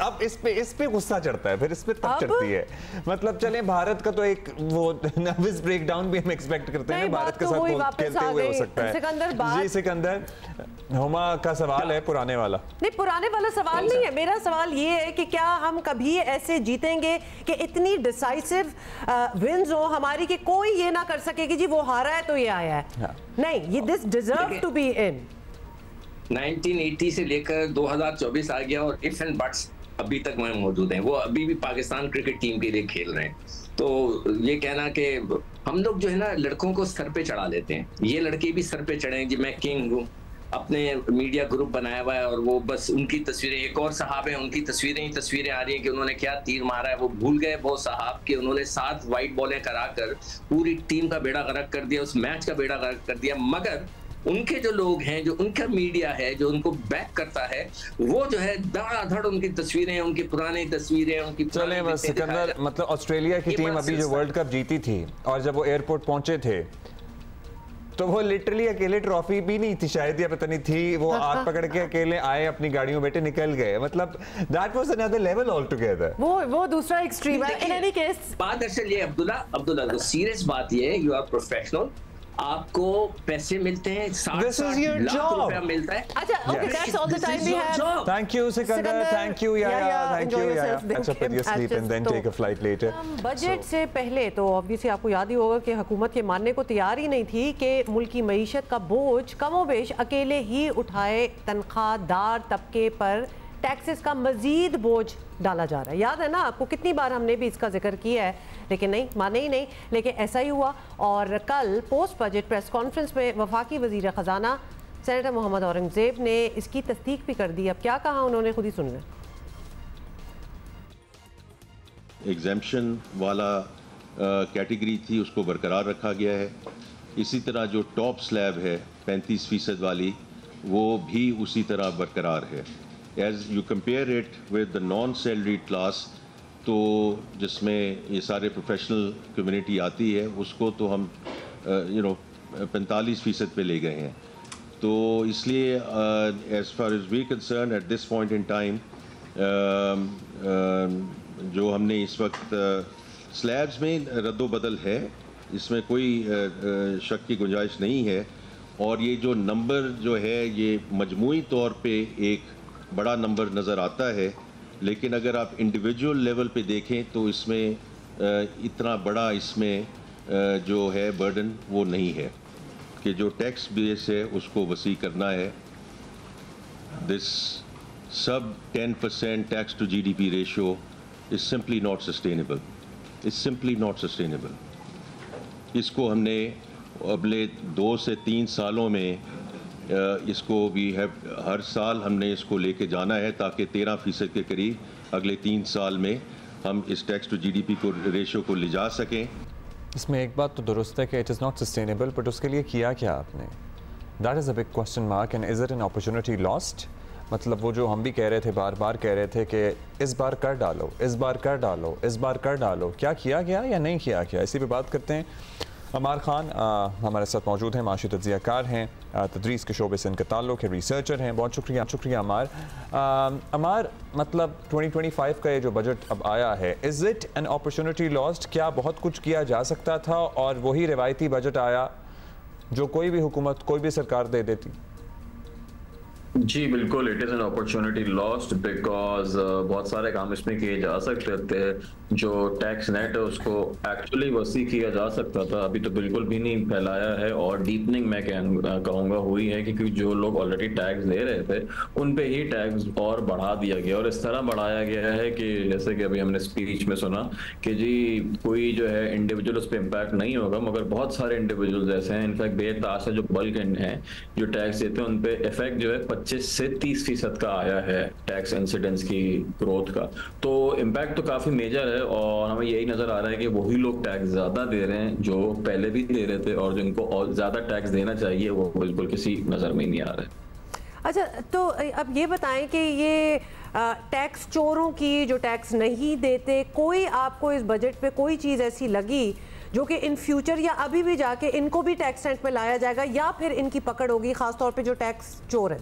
अब इस पे गुस्सा चढ़ता है, फिर इस पे तब चढ़ती है। मतलब चले भारत का तो एक वो नर्वस ब्रेकडाउन भी हम एक्सपेक्ट करते हैं, भारत के साथ खेलते हुए हो सकता है। जी सिकंदर, हुमा का सवाल है पुराने वाला। नहीं, पुराने वाला सवाल नहीं है, मेरा सवाल ये है कि क्या हम कभी ऐसे जीतेंगे कि इतनी डिसाइसिव विन्स हो हमारी कि कोई ये ना कर सके कि जी वो हारा है तो ये आया है। हाँ। नहीं, ये this deserve to be in. 1980 से लेकर 2024 आ गया और इफ एंड बट्स अभी तक वह मौजूद हैं। वो अभी भी पाकिस्तान क्रिकेट टीम के लिए खेल रहे हैं। तो ये कहना कि हम लोग जो है ना लड़कों को सर पे चढ़ा लेते हैं, ये लड़के भी सर पे चढ़े कि मैं किंग हूँ, अपने मीडिया ग्रुप बनाया हुआ है और वो बस उनकी तस्वीरें, एक और साहब हैं उनकी तस्वीरें आ रही हैं कि उन्होंने क्या तीर मारा है। वो भूल गए वो साहब कि उन्होंने 7 वाइट बॉलें कराकर पूरी टीम का बेड़ा गर्क कर दिया, उस मैच का बेड़ा गर्क कर दिया। मगर उनके जो लोग हैं, जो उनका मीडिया है, जो उनको बैक करता है, वो जो है धड़ाधड़ उनकी तस्वीरें, उनकी पुरानी तस्वीरें, उनकी चले बस सिकंदर, मतलब ऑस्ट्रेलिया की टीम अभी जो वर्ल्ड कप जीती थी और जब वो एयरपोर्ट पहुंचे थे तो वो लिटरली अकेले ट्रॉफी भी नहीं थी शायद, या पता नहीं थी, वो हाथ पकड़ के अकेले आए, अपनी गाड़ियों बैठे निकल गए। मतलब that was another level all together. वो दूसरा एक्सट्रीम है। इन एनी केस बात दरअसल ये अब्दुल्ला तो सीरियस बात ये है, यू आर प्रोफेशनल, आपको पैसे मिलते हैं, 60 लाख रुपया मिलता है। अच्छा, okay, that's all the time we have. Thank you Sikandar, thank you Yaya, thank you Yaya. अच्छा, but you sleep and then take a flight later. Budget से पहले तो ऑब्वियसली आपको याद ही होगा कि हुकूमत ये मानने को तैयार ही नहीं थी कि मुल्क की मईशत का बोझ कमोबेश अकेले ही उठाए तनख्वाहदार तबके पर टैक्सेस का मजीद बोझ डाला जा रहा है। याद है ना आपको, कितनी बार हमने भी इसका जिक्र किया है, लेकिन नहीं माने ही नहीं। लेकिन ऐसा ही हुआ और कल पोस्ट बजट प्रेस कॉन्फ्रेंस में वफाकी वजीर ख़जाना सेनेटर मोहम्मद औरंगजेब ने इसकी तस्दीक भी कर दी। अब क्या कहा उन्होंने, खुद ही सुन लें। एग्जेम्पशन वाला कैटेगरी थी उसको बरकरार रखा गया है। इसी तरह जो टॉप स्लैब है 35% वाली, वो भी उसी तरह बरकरार है। As you compare it with the non salaried class, तो जिसमें ये सारे प्रोफेशनल कम्युनिटी आती है, उसको तो हम 45% पे ले गए हैं। तो इसलिए as far as we concern at this point in time, जो हमने इस वक्त स्लैब्स में रद्दो बदल है, इसमें कोई शक की गुंजाइश नहीं है। और ये जो नंबर जो है ये मजमूई तौर पे एक बड़ा नंबर नज़र आता है, लेकिन अगर आप इंडिविजुअल लेवल पे देखें तो इसमें इतना बड़ा इसमें जो है बर्डन वो नहीं है कि जो टैक्स बेस है उसको वसी करना है। दिस सब 10% tax to GDP ratio is simply not sustainable, इसको हमने अगले 2 से 3 सालों में इसको भी है, हर साल हमने इसको लेके जाना है ताकि 13% के करीब अगले 3 साल में हम इस टैक्स टू GDP को रेशियो को ले जा सकें। इसमें एक बात तो दुरुस्त है कि it is not sustainable, but उसके लिए किया क्या आपने? That is a big question mark. And is it an opportunity lost? मतलब वो जो हम भी कह रहे थे, बार बार कह रहे थे कि इस बार कर डालो, इस बार कर डालो, इस बार कर डालो, क्या किया गया या नहीं किया गया? इसी पे बात करते हैं। अमार खान हमारे साथ मौजूद हैं, माशी तज्ज़ियाकार हैं, तदरीस के शोबे से इनका ताल्लुक़ है, रिसर्चर हैं। बहुत शुक्रिया अमार। अमार, मतलब 2025 का ये जो बजट अब आया है, is it an opportunity lost? क्या बहुत कुछ किया जा सकता था और वही रिवायती बजट आया जो कोई भी हुकूमत, कोई भी सरकार दे देती? जी बिल्कुल, it is an opportunity lost because बहुत सारे काम इसमें किए जा सकते थे। जो टैक्स नेट है उसको एक्चुअली वसी किया जा सकता था, अभी तो बिल्कुल भी नहीं फैलाया है। और डीपनिंग मैं कहूँगा हुई है क्योंकि जो लोग ऑलरेडी टैक्स दे रहे थे उन पे ही टैक्स और बढ़ा दिया गया, और इस तरह बढ़ाया गया है कि जैसे कि अभी हमने स्पीच में सुना कि जी कोई जो है इंडिविजुअल उस पर इम्पैक्ट नहीं होगा, मगर बहुत सारे इंडिविजुअल्स ऐसे हैं, इनफैक्ट बेताश जो बल्क हैं जो टैक्स देते हैं उन पे इफेक्ट जो है 25 से 30% का आया है टैक्स इंसिडेंस की ग्रोथ का। तो इम्पैक्ट तो काफी मेजर है और हमें यही नजर आ रहा है कि वही लोग टैक्स ज्यादा दे रहे हैं जो पहले भी दे रहे थे, और जिनको और ज्यादा टैक्स देना चाहिए वो बिल्कुल किसी नजर में ही नहीं आ रहा है। अच्छा, तो अब ये बताएं कि ये टैक्स चोरों की जो टैक्स नहीं देते, कोई आपको इस बजट पे कोई चीज़ ऐसी लगी जो कि इन फ्यूचर या अभी भी जाके इनको भी टैक्स रेंट में लाया जाएगा या फिर इनकी पकड़ होगी, खासतौर पे जो टैक्स चोर है?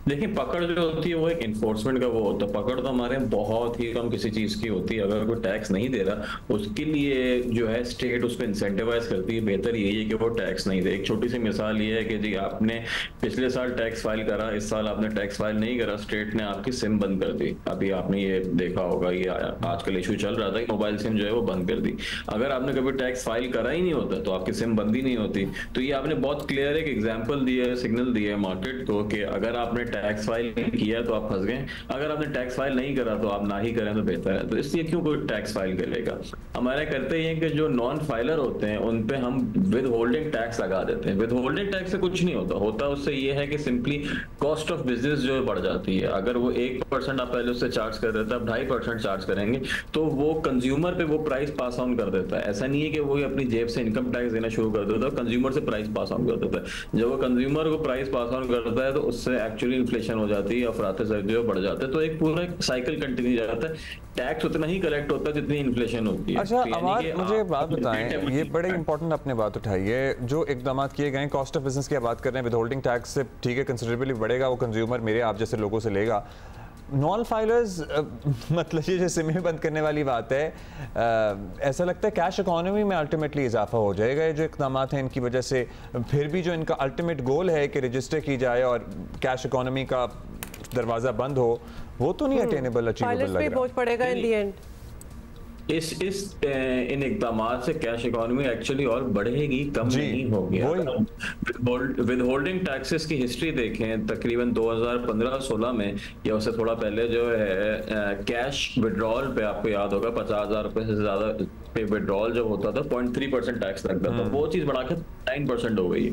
देखिए, पकड़ जो होती है वो एक इन्फोर्समेंट का वो होता है। पकड़ तो हमारे बहुत ही कम किसी चीज की होती है। अगर कोई टैक्स नहीं दे रहा उसके लिए जो है स्टेट उस पर इंसेंटिवाइज करती है। बेहतर यही है कि वो टैक्स नहीं दे। एक छोटी सी मिसाल ये है कि जी आपने पिछले साल टैक्स फाइल करा, इस साल आपने टैक्स फाइल नहीं करा, स्टेट ने आपकी सिम बंद कर दी। अभी आपने ये देखा होगा, ये आजकल इशू चल रहा था कि मोबाइल सिम जो है वो बंद कर दी। अगर आपने कभी टैक्स फाइल करा ही नहीं होता तो आपकी सिम बंद ही नहीं होती। तो ये आपने बहुत क्लियर एक एग्जाम्पल दिया है, सिग्नल दिया है मार्केट को कि अगर आपने टैक्स फाइल किया तो आप फंस गए, अगर आपने टैक्स फाइल नहीं करा तो आप ना ही करें तो बेहतर है। तो इसलिए क्यों कोई टैक्स फाइल करेगा? हमारे करते ही है कि जो नॉन फाइलर होते हैं उन पे हम विद होल्डिंग टैक्स लगा देते हैं। विद होल्डिंग टैक्स से कुछ नहीं होता उससे ये है कि सिंपली कॉस्ट ऑफ बिजनेस जो है बढ़ जाती है। अगर वो 1% आप पहले उससे चार्ज कर देते हैं, आप 2.5% चार्ज करेंगे तो वो कंज्यूमर पे वो प्राइस पास ऑन कर देता है। ऐसा नहीं है कि वो अपनी जेब से इनकम टैक्स देना शुरू कर देता है, कंज्यूमर से प्राइस पास ऑन कर देता है। जब वो कंज्यूमर को प्राइस पास ऑन करता है तो उससे एक्चुअली इन्फ्लेशन हो जाती है, अफराते जो बढ़ जाते हैं। तो एक पूरा साइकिल कंटिन्यू जाता है। टैक्स उतना ही कलेक्ट होता है जितनी इन्फ्लेशन होती है। अच्छा अमार, मुझे बात बताएं, ये बड़े इंपॉर्टेंट आपने बात उठाई है। जो इकदाम किए गए, कॉस्ट ऑफ बिजनेस की बात कर रहे हैं, विद होल्डिंग टैक्स से ठीक है कंसिडरेबली बढ़ेगा, वो कंज्यूमर मेरे आप जैसे लोगों से लेगा। नॉन फाइलर्स मतलब ये जो सिमें बंद करने वाली बात है, ऐसा लगता है कैश इकोनॉमी में अल्टीमेटली इजाफा हो जाएगा। ये जो इक़दाम हैं इनकी वजह से फिर भी जो इनका अल्टीमेट गोल है कि रजिस्टर की जाए और कैश इकोनॉमी का दरवाजा बंद हो, वो तो नहीं अटेनेबल, अचीवेबल लग रहा। बोझ पड़ेगा इन दी एंड। इन इकदाम से कैश इकोनॉमी एक्चुअली और बढ़ेगी, कम नहीं होगी। विद होल्डिंग टैक्सेस की हिस्ट्री देखें, तकरीबन 2015-16 में या उससे थोड़ा पहले जो है कैश विड्रॉल पे आपको याद होगा 50,000 रुपए से ज्यादा पे विड्रॉल जो होता था 0.3% टैक्स लगता था। वो चीज बढ़ाकर 9% हो गई।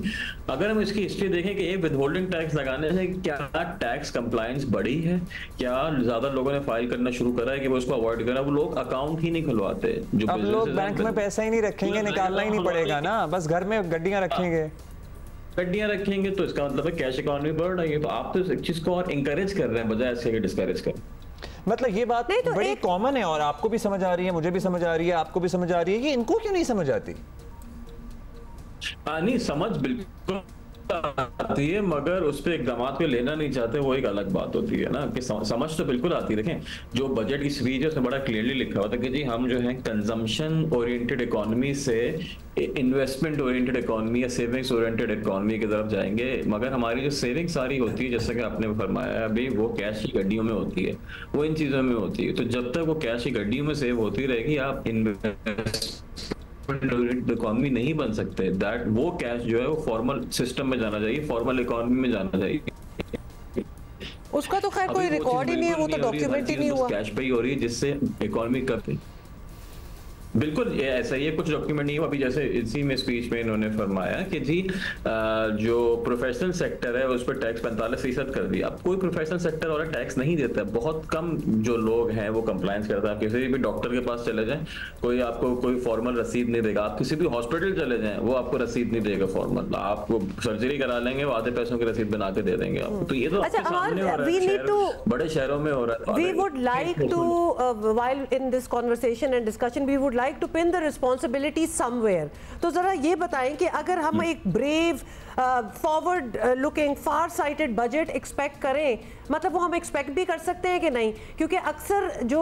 अगर हम इसकी हिस्ट्री देखें कि ये विद होल्डिंग टैक्स लगाने से क्या टैक्स कंप्लायंस बढ़ी है, क्या ज्यादा लोगों ने फाइल करना शुरू करा है कि वो उसको अवॉइड करना, वो लोग अकाउंट ही नहीं खुलवाते। जो अब लोग बैंक में पैसा ही नहीं रखेंगे, निकालना ही नहीं पड़ेगा ना, बस घर में गड्डियां रखेंगे। तो इसका मतलब है कैश इकोनॉमी बढ़ रही है। तो आप तो इस चीज को और इंकरेज कर रहे हैं बजाय ऐसे डिस्करेज कर। मतलब ये बात तो बड़ी कॉमन है और आपको भी समझ आ रही है, मुझे भी समझ आ रही है, आपको भी समझ आ रही है, ये इनको क्यों नहीं समझ आती? नहीं, समझ बिल्कुल आती है, मगर उस पर इकदाम पे लेना नहीं चाहते, वो एक अलग बात होती है ना। कि समझ तो बिल्कुल आती है। देखें, जो बजट की स्पीच है उसमें बड़ा क्लियरली लिखा हुआ था कि जी हम जो है कंजम्पशन ओरिएंटेड इकोनॉमी से इन्वेस्टमेंट ओरिएंटेड इकोनॉमी या सेविंग्स ओरिएंटेड इकोनॉमी की तरफ जाएंगे। मगर हमारी जो सेविंग सारी होती है, जैसे कि आपने फरमाया अभी, वो कैश की गड्डियों में होती है, वो इन चीजों में होती है। तो जब तक वो कैश की गड्डियों में सेव होती रहेगी, आप इकोनॉमी नहीं बन सकते। दैट वो कैश जो है वो फॉर्मल सिस्टम में जाना चाहिए, फॉर्मल इकोनॉमी में जाना चाहिए। उसका तो खैर कोई रिकॉर्ड ही नहीं है, वो तो डॉक्यूमेंट ही नहीं हुआ। कैश पे ही हो रही है जिससे इकोनॉमी करते। बिल्कुल ऐसा ही है, कुछ डॉक्यूमेंट नहीं हुआ। अभी जैसे इसी में स्पीच में इन्होंने फरमाया कि जी जो प्रोफेशनल सेक्टर है उस पर टैक्स 45% कर दिया। अब कोई प्रोफेशनल सेक्टर और टैक्स नहीं देता, बहुत कम जो लोग हैं वो कंप्लायंस करता है। आप किसी भी डॉक्टर के पास चले जाएं, कोई आपको कोई फॉर्मल रसीद नहीं देगा। आप किसी भी हॉस्पिटल चले जाएं, वो आपको रसीद नहीं देगा फॉर्मल। आपको सर्जरी करा लेंगे, वो आधे पैसों की रसीद बना के दे देंगे आपको। तो ये तो आपके सामने हो रहा है, बड़े शहरों में हो रहा है। We would like to while in this conversation and discussion we would like to pin the responsibility somewhere. तो ज़रा ये बताएं कि अगर हम एक brave, forward looking, far sighted budget expect करें, मतलब वो हम expect भी कर सकते हैं कि नहीं? क्योंकि अक्सर जो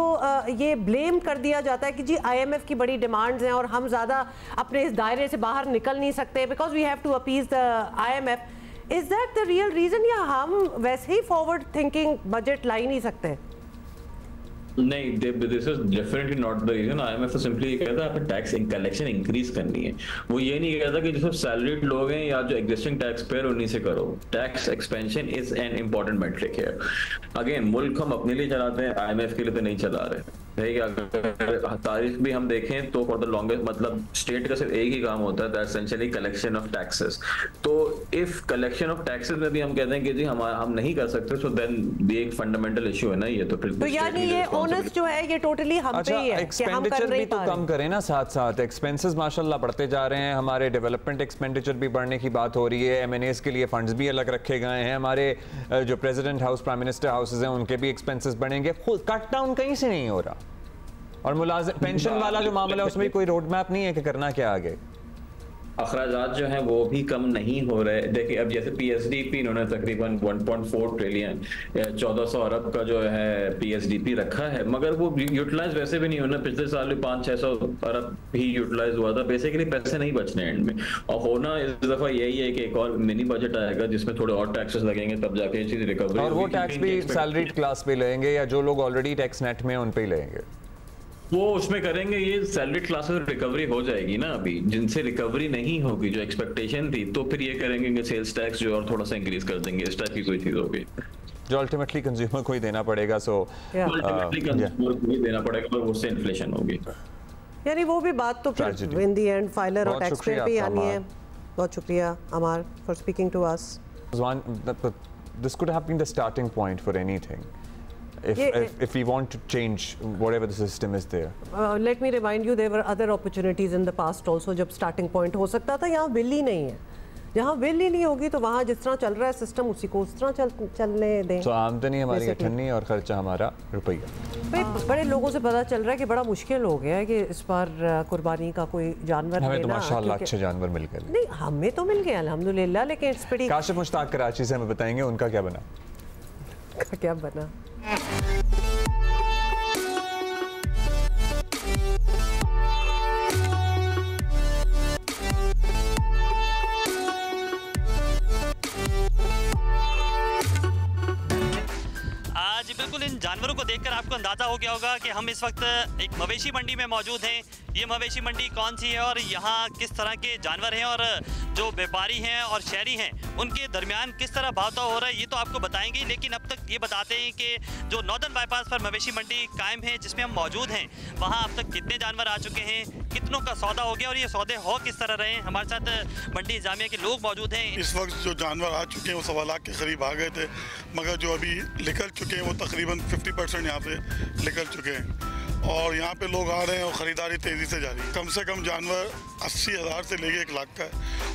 ये blame कर दिया जाता है कि जी IMF की बड़ी demands हैं और हम ज़्यादा अपने इस दायरे से बाहर निकल नहीं सकते because we have to appease the IMF. Is that the real reason या हम वैसे ही forward thinking budget ला ही नहीं सकते? नहीं, this is definitely not the reason. IMF तो सिंपली ये कहता है आपको टैक्स कलेक्शन इंक्रीज करनी है। वो ये नहीं कहता कि जो सब सैलरीड लोग हैं या जो एग्जिस्टिंग टैक्स पेयर उन्हीं से करो। Tax expansion is an important metric है। अगेन मुल्क हम अपने लिए चलाते हैं, IMF के लिए तो नहीं चला रहे। अगर तारीख भी हम देखें तो फॉर द लॉन्गेस्ट मतलब स्टेट का सिर्फ एक ही काम होता है, that essentially collection of taxes. तो इफ कलेक्शन ऑफ टैक्सेस में भी हम कहते हैं कि जी हम नहीं कर सकते, सो देन ये एक फंडामेंटल इशू है ना। ये तो फिर यानी ये ओनस जो है ये टोटली हम पे ही है कि हम कर नहीं पा रहे। तो कम करें ना, साथ साथ एक्सपेंसेस माशाल्लाह बढ़ते जा रहे हैं, हमारे डेवलपमेंट एक्सपेंडिचर भी बढ़ने की बात हो रही है, M&As के लिए फंड्स भी अलग रखे गए हैं, हमारे जो president house, prime minister houses हैं उनके भी एक्सपेंसेस बढ़ेंगे, कट डाउन कहीं से नहीं हो रहा। और मुलाजिम पेंशन वाला जो मामला है उसमें भी कोई रोड मैप नहीं है कि करना क्या आगे। अखराजात जो हैं वो भी कम नहीं हो रहे। देखिए अब जैसे PSDP इन्होंने तकरीबन 1.4 ट्रिलियन 1400 अरब का जो है PSDP रखा है, मगर वो यूटिलाइज वैसे भी नहीं होना। पिछले साल भी 500-600 अरब ही यूटिलाइज हुआ था। बेसिकली पैसे नहीं बचने एंड में, और होना इस दफा यही है कि एक और मिनी बजट आएगा जिसमें थोड़े और टैक्सेस लगेंगे, तब जाके ये चीज रिकवरी। और वो टैक्स भी सैलरीड क्लास पे लेंगे या जो लोग ऑलरेडी टैक्स नेट में उन पे ही लेंगे? वो उसमें करेंगे। ये सैलरी क्लासेस रिकवरी हो जाएगी ना, अभी जिनसे रिकवरी नहीं होगी जो एक्सपेक्टेशन थी, तो फिर ये करेंगे कि सेल्स टैक्स जो और थोड़ा सा इंक्रीज कर देंगे। इस टाइप की कोई चीज होगी जो अल्टीमेटली कंज्यूमर को ही देना पड़ेगा। सो अल्टीमेटली कंज्यूमर को ही देना पड़ेगा और उससे इन्फ्लेशन होगी। यानी वो भी बात तो फिर इन द एंड फाइलर और टैक्स पेयर पे आनी है। बहुत शुक्रिया Amar for speaking to us. This could have been the starting point for anything. If we want to change whatever the system is there. Let me remind you, there were other opportunities in the past also जब starting point हो सकता था। यहाँ bill ही नहीं है, जहाँ bill ही नहीं होगी तो वहाँ जिस तरह चल रहा है सिस्टम उसी को उस तरह चलने दें। तो आमदनी हमारी अठन्नी और खर्चा हमारा रुपया। बड़े लोगों से पता चल रहा है कि बड़ा मुश्किल हो गया है कि इस बार कुर्बानी का कोई जानवर हमें तो माशाल्लाह अच्छे जानवर मिल गए। नहीं हमें तो मिल गया अल्हम्दुलिल्लाह, लेकिन इट्स प्रीटी। काशिफ मुश्ताक कराची से हमें बताएंगे उनका क्या बना। क्या बना? आज बिल्कुल इन जानवरों को देखकर आपको अंदाज़ा हो गया होगा कि हम इस वक्त एक मवेशी मंडी में मौजूद हैं। ये मवेशी मंडी कौन सी है और यहाँ किस तरह के जानवर हैं और जो व्यापारी हैं और शहरी हैं उनके दरमियान किस तरह भाव-ताव हो रहा है, ये तो आपको बताएंगे। लेकिन अब तक ये बताते हैं कि जो नॉर्दर्न बाईपास पर मवेशी मंडी कायम है जिसमें हम मौजूद हैं, वहाँ अब तक कितने जानवर आ चुके हैं, कितनों का सौदा हो गया और ये सौदे हो किस तरह रहे हैं। हमारे साथ मंडी इंतजामिया के लोग मौजूद हैं। इस वक्त जो जानवर आ चुके हैं वो 1.25 लाख के करीब आ गए थे, मगर जो अभी निकल चुके हैं वो तकरीबन 50% यहाँ पे निकल चुके हैं और यहाँ पे लोग आ रहे हैं और ख़रीदारी तेज़ी से जारी है। कम से कम जानवर 80,000 से लेके 1 लाख का है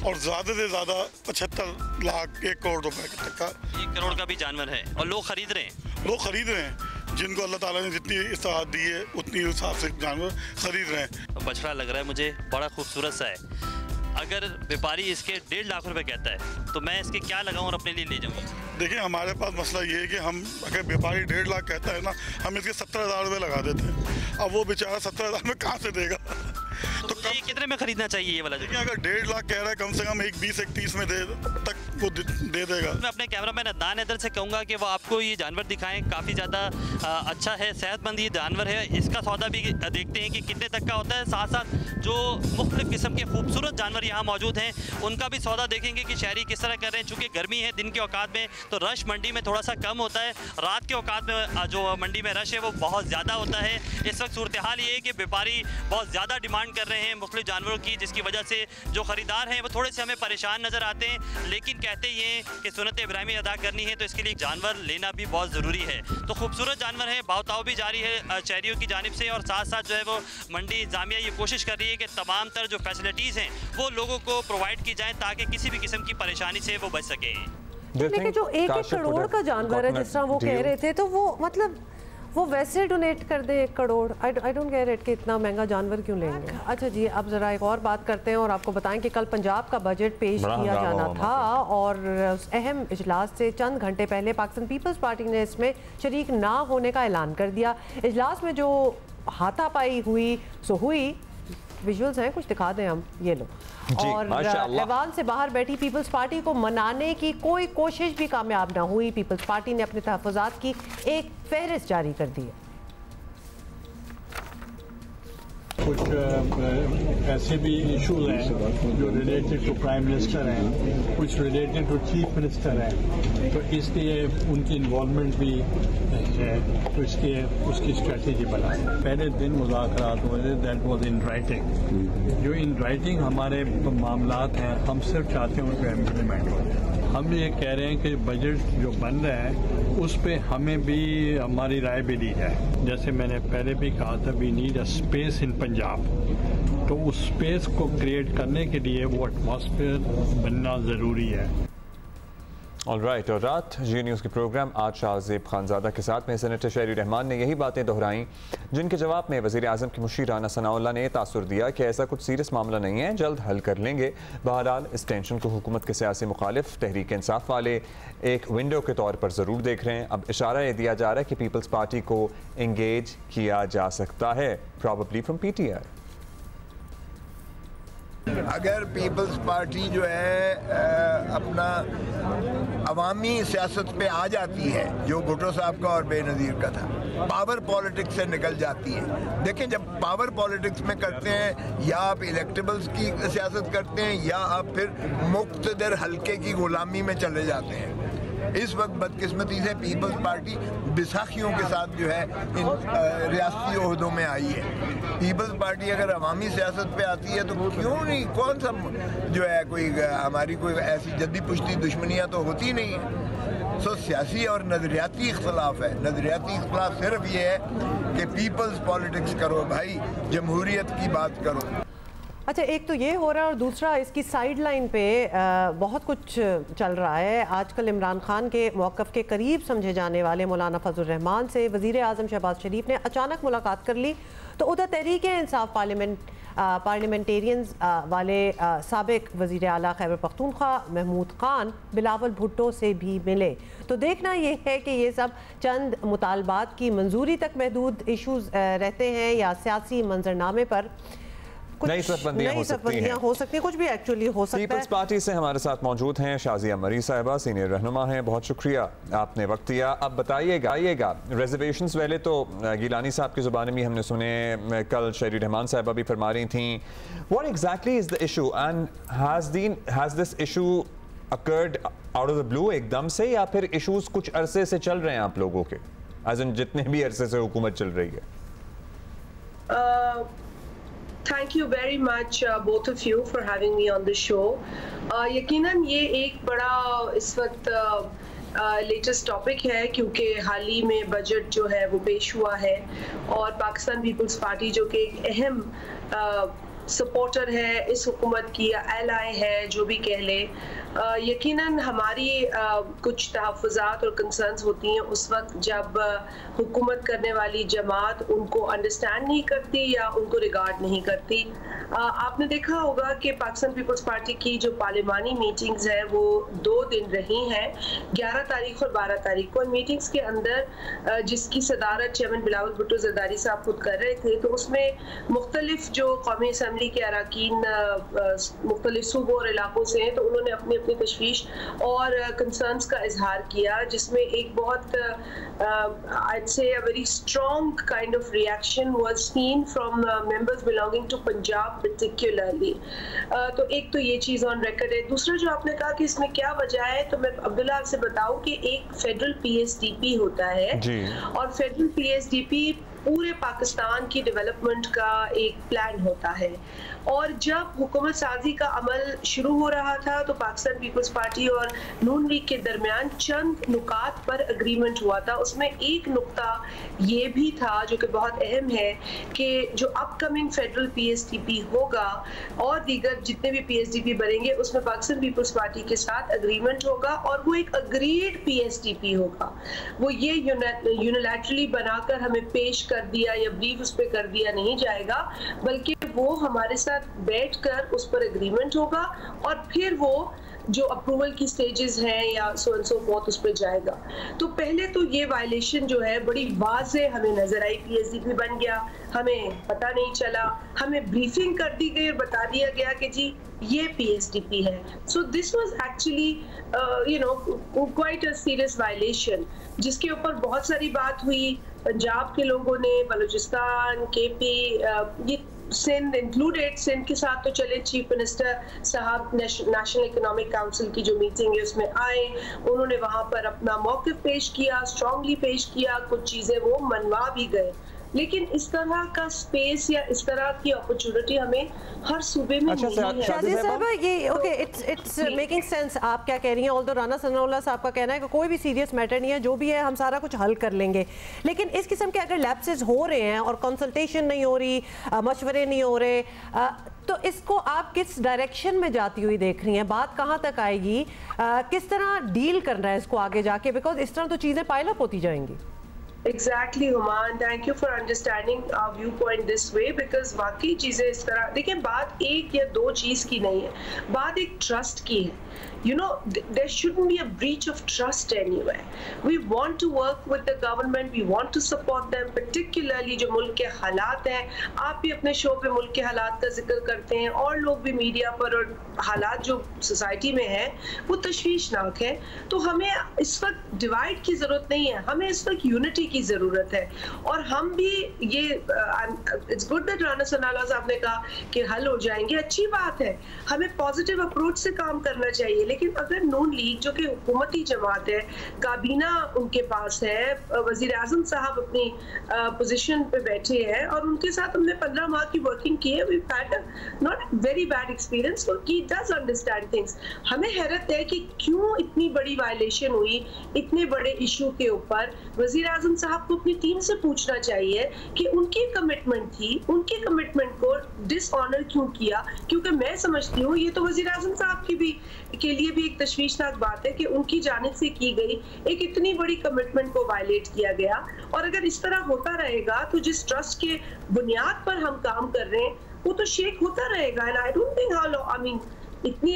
और ज़्यादा से ज़्यादा 75 लाख 1 करोड़ रुपए तक का 1 करोड़ का भी जानवर है और लोग खरीद रहे हैं। लोग खरीद रहे हैं, जिनको अल्लाह ताला ने जितनी इस्तात दी है उतनी हिसाब से जानवर खरीद रहे हैं। बछड़ा लग रहा है मुझे, बड़ा खूबसूरत सा है। अगर व्यापारी इसके 1.5 लाख रुपए कहता है तो मैं इसके क्या लगाऊं और अपने लिए ले जाऊँ? देखिए हमारे पास मसला ये है कि हम अगर व्यापारी 1.5 लाख कहता है ना, हम इसके 70,000 रुपये लगा देते हैं। अब वो बेचारा 70,000 में कहाँ से देगा? तो ये कितने में खरीदना चाहिए ये वाला? देखिए अगर 1.5 लाख कह रहा है, कम से कम 1.20-1.30 में तक वो दे देगा। मैं अपने कैमरामैन अदनान हैदर से कहूँगा कि वो आपको ये जानवर दिखाएं। काफ़ी ज़्यादा अच्छा है, सेहतमंद ये जानवर है। इसका सौदा भी देखते हैं कि कितने तक का होता है। साथ साथ जो मुख्तलिफ किस्म के खूबसूरत जानवर यहाँ मौजूद हैं उनका भी सौदा देखेंगे कि शहरी किस तरह कर रहे हैं। चूँकि गर्मी है, दिन के औकात में तो रश मंडी में थोड़ा सा कम होता है, रात के औकात में जो मंडी में रश है वो बहुत ज़्यादा होता है। इस वक्त सूरत हाल ये है कि व्यापारी बहुत ज़्यादा डिमांड कर रहे हैं मुख्तलिफ जानवरों की, जिसकी वजह से जो ख़रीदार हैं वो थोड़े से हमें परेशान नज़र आते हैं। लेकिन कहते ये हैं कि सुन्नत इब्राहिमी अदा करनी है तो इसके लिए जानवर लेना भी बहुत ज़रूरी है। तो खूबसूरत जानवर है, भाव-ताव भी जारी है शहरियों की जानिब से और साथ साथ जो है वो मंडी इंतजामिया ये कोशिश कर रही है कि तमाम तर जो फैसिलिटीज़ हैं वो लोगों को प्रोवाइड की जाएँ ताकि किसी भी किस्म की परेशानी से वो बच सके। लेकिन जो 1 करोड़ का जानवर है जिस तरह वो कह रहे थे, तो वो मतलब वो वैसे डोनेट कर दें 1 crore. I don't get it कि इतना महंगा जानवर क्यों लेंगे। अच्छा जी, अब ज़रा एक और बात करते हैं और आपको बताएं कि कल पंजाब का बजट पेश किया जाना था और उस अहम इजलास से चंद घंटे पहले पाकिस्तान पीपल्स पार्टी ने इसमें शरीक ना होने का ऐलान कर दिया। इजलास में जो हाथापाई हुई सो हुई, विजुअल्स हैं, कुछ दिखा दें हम, ये लो। और ऐवान से बाहर बैठी पीपल्स पार्टी को मनाने की कोई कोशिश भी कामयाब ना हुई। पीपल्स पार्टी ने अपने तहफ़्फ़ुज़ात की एक फहरिस्त जारी कर दी है। कुछ ऐसे भी इशूज हैं जो रिलेटेड टू प्राइम मिनिस्टर हैं, कुछ रिलेटेड टू चीफ मिनिस्टर हैं, तो इसलिए उनकी इन्वॉल्वमेंट भी है, तो इसके उसकी स्ट्रेटजी बनाए। पहले दिन मुज़ाकरात हुए थे, दैट वाज इन राइटिंग। जो इन राइटिंग हमारे मामलात हैं, हम सिर्फ चाहते हैं उनको इम्प्लीमेंट हो जाए। हम ये कह रहे हैं कि बजट जो बन रहा है उस पे हमें भी हमारी राय भी दी जाए। जैसे मैंने पहले भी कहा था, we need a space in Punjab, तो उस स्पेस को क्रिएट करने के लिए वो एटमॉस्फेयर बनना ज़रूरी है। ऑलराइट, और रात जी न्यूज़ के प्रोग्राम आज शाहज़ेब खानज़ादा के साथ में सेनेटर शहरी रहमान ने यही बातें दोहराईं, जिनके जवाब में वज़ीर आज़म की मुशीर राना सनाउल्लाह ने तासुर दिया कि ऐसा कुछ सीरियस मामला नहीं है, जल्द हल कर लेंगे। बहरहाल इस टेंशन को हुकूमत के सियासी मुखालिफ तहरीक इंसाफ वाले एक विंडो के तौर पर ज़रूर देख रहे हैं। अब इशारा ये दिया जा रहा है कि पीपल्स पार्टी को इंगेज किया जा सकता है, प्रॉबली फ्रॉम PTI। अगर पीपल्स पार्टी जो है अपना अवामी सियासत पे आ जाती है, जो भुट्टो साहब का और बेनज़ीर का था, पावर पॉलिटिक्स से निकल जाती है। देखें, जब पावर पॉलिटिक्स में करते हैं, या आप इलेक्टेबल्स की सियासत करते हैं या आप फिर मुक़्तदर हल्के की गुलामी में चले जाते हैं। इस वक्त बदकिस्मती से पीपल्स पार्टी बैसाखियों के साथ जो है इन रियासती ओहदों में आई है। पीपल्स पार्टी अगर अवामी सियासत पे आती है तो क्यों नहीं, कौन सा जो है कोई हमारी कोई ऐसी जद्दी पुश्ती दुश्मनियाँ तो होती नहीं है। सो सियासी और नज़रियाती इख्तलाफ है। नज़रियाती इख्तलाफ सिर्फ ये है कि पीपल्स पॉलिटिक्स करो भाई, जमहूरियत की बात करो। अच्छा, एक तो ये हो रहा है और दूसरा इसकी साइड लाइन पे बहुत कुछ चल रहा है। आजकल इमरान खान के मौक़िफ़ के करीब समझे जाने वाले मौलाना फजल रहमान से वज़ीर आज़म शहबाज शरीफ ने अचानक मुलाकात कर ली, तो उधर तहरीक इंसाफ पार्लियामेंटेरियंस वाले साबिक वज़ीर आला खैबर पख्तूनख्वा महमूद खान बिलावल भुट्टो से भी मिले। तो देखना ये है कि ये सब चंद मुतालबात की मंजूरी तक महदूद इशूज़ रहते हैं या सियासी मंजरनामे पर नई सफबंदियां हो सकती हैं, कुछ भी एक्चुअली हो सकता है। पीपल्स पार्टी से हमारे साथ मौजूद हैं शाजिया मरी साहिबा, सीनियर रहनुमा हैं। बहुत शुक्रिया, आपने वक्त दिया। अब बताइएगा रिजर्वेशंस पहले तो गिलानी साहब की ज़ुबान में हमने सुने, कल शहरी रहमान साहिबा भी फरमा रही थी। What exactly is the issue and has this issue occurred out of the blue एकदम से, या फिर इशूज कुछ अरसे से चल रहे हैं आप लोगों के, एज इन जितने भी अरसे से हुकूमत चल रही है? Thank you very much both of you for having me on the show. यकीनन ये एक बड़ा इस वक्त लेटेस्ट टॉपिक है, क्योंकि हाल ही में बजट जो है वो पेश हुआ है और पाकिस्तान पीपल्स पार्टी जो कि एक अहम सपोर्टर है इस हुकूमत की या एलाय है, जो भी कह ले, यकीनन हमारी कुछ तहफ़्फ़ुज़ात और कंसर्न्स होती हैं उस वक्त जब हुकूमत करने वाली जमात उनको अंडरस्टैंड नहीं करती या उनको रिगार्ड नहीं करती। आपने देखा होगा कि पाकिस्तान पीपल्स पार्टी की जो पार्लिमानी मीटिंग्स हैं वो 2 दिन रही हैं, 11 तारीख और 12 तारीख को। मीटिंग्स के अंदर जिसकी सदारत चेयरमैन बिलावल भुट्टो ज़रदारी साहब खुद कर रहे थे, तो उसमें मुख्तलिफ जो कौमी असम्बली के अरकान मुख्तलिफ सूबों और इलाकों से हैं, तो उन्होंने अपनी तशवीश और कंसर्न्स का इजहार किया, जिसमें एक बहुत I'd say a very strong kind of reaction was seen from members belonging to Punjab particularly. तो एक तो ये चीज़ ऑन रिकॉर्ड है। दूसरा जो आपने कहा कि इसमें क्या वजह है, तो मैं अब्दुल्ला आपसे बताऊं कि एक फेडरल PSDP होता है और फेडरल PSDP पूरे पाकिस्तान की डेवलपमेंट का एक प्लान होता है। और जब हुकूमत साजी का अमल शुरू हो रहा था तो पाकिस्तान पीपल्स पार्टी और नून लीग के दरमियान चंद नुकात पर एग्रीमेंट हुआ था। उसमें एक नुक्ता ये भी था जो कि बहुत अहम है कि जो अपकमिंग फेडरल पीएसटीपी होगा और दीगर जितने भी पीएसडीपी बनेंगे उसमें पाकिस्तान पीपल्स पार्टी के साथ एग्रीमेंट होगा और वो एक अग्रीड पीएसटीपी होगा। वो ये यूनिलैटरली बनाकर हमें पेश कर दिया या ब्रीफ उस पर कर दिया नहीं जाएगा, बल्कि वो हमारे साथ बैठकर उस पर एग्रीमेंट होगा और फिर वो जो अप्रूवल की स्टेजेस हैं या सो एंड सो फोर्थ उस पर जाएगा। तो पहले तो ये वायलेशन जो है बड़ी वाज़े हमें नजर आई, पीएसडीपी बन गया, हमें पता नहीं चला, हमें ब्रीफिंग कर दी गई और बता दिया गया कि जी ये पीएसडीपी है। So this was actually quite a serious violation जिसके ऊपर बहुत सारी बात हुई। पंजाब के लोगों ने, बलूचिस्तान, केपी, ये सिंध इंक्लूडेड, सिंध के साथ तो चले चीफ मिनिस्टर साहब नेशनल इकोनॉमिक काउंसिल की जो मीटिंग है उसमें आए, उन्होंने वहां पर अपना मौक़िफ़ पेश किया, स्ट्रांगली पेश किया, कुछ चीजें वो मनवा भी गए। लेकिन इस तरह का स्पेस या इस तरह की अपॉर्चुनिटी हमें हर सूबे में नहीं है। शादी साहब ये ओके, इट्स मेकिंग सेंस आप क्या कह रही हैं। ऑल्दो राना सनाउल्लाह साहब का कहना है कि कोई भी सीरियस मैटर नहीं है, जो भी है हम सारा कुछ हल कर लेंगे। लेकिन इस किस्म के अगर लैप्सेस हो रहे हैं और कंसल्टेशन नहीं हो रही, मशवरे नहीं हो रहे, तो इसको आप किस डायरेक्शन में जाती हुई देख रही हैं? बात कहाँ तक आएगी? किस तरह डील करना है इसको आगे जाके? बिकॉज इस तरह तो चीज़ें पाइल अप होती जाएंगी। Exactly, हुमान, thank you for understanding our viewpoint this way, because वाकई चीज़ें इस तरह, देखिए बात एक या दो चीज़ की नहीं है, बात एक ट्रस्ट की है। You know, there shouldn't be a breach of trust anywhere. We want to work with the government. We want to support them, particularly जो मुल्क के हालात हैं। आप भी अपने शो पे मुल्क के हालात का जिक्र करते हैं और लोग भी मीडिया पर, और हालात जो सोसाइटी में हैं वो तशवीशनाक है। तो हमें इस वक्त डिवाइड की ज़रूरत नहीं है, हमें इस वक्त यूनिटी की ज़रूरत है। और हम भी ये it's good that Rana Sanaullah साहब ने कहा कि हल हो जाएंगे, अच्छी बात है, हमें पॉजिटिव अप्रोच से काम करना चाहिए। लेकिन अगर नून लीग जो कि हुकूमती जमात है, काबीना उनके पास है, वजीर आजम साहब अपनी पोजीशन पे बैठे हैं और उनके साथ हमने 15 माह की वर्किंग की है, we had not very bad experience, he does understand things. हमें हैरत है कि क्यों इतनी बड़ी वायलेशन हुई इतने बड़े इशू के ऊपर। वजीर आजम साहब को अपनी टीम से पूछना चाहिए कि उनकी कमिटमेंट थी, उनकी कमिटमेंट को डिसऑनर क्यों किया, क्योंकि मैं समझती हूँ ये तो वजीर आजम साहब की भी के लिए भी एक तशवीशनाक बात है कि उनकी जानिब से की गई एक इतनी बड़ी कमिटमेंट को वायलेट किया गया। और अगर इस तरह होता रहेगा तो जिस ट्रस्ट के बुनियाद पर हम काम कर रहे हैं वो तो शेक होता रहेगा। And I don't think how long, I mean इतनी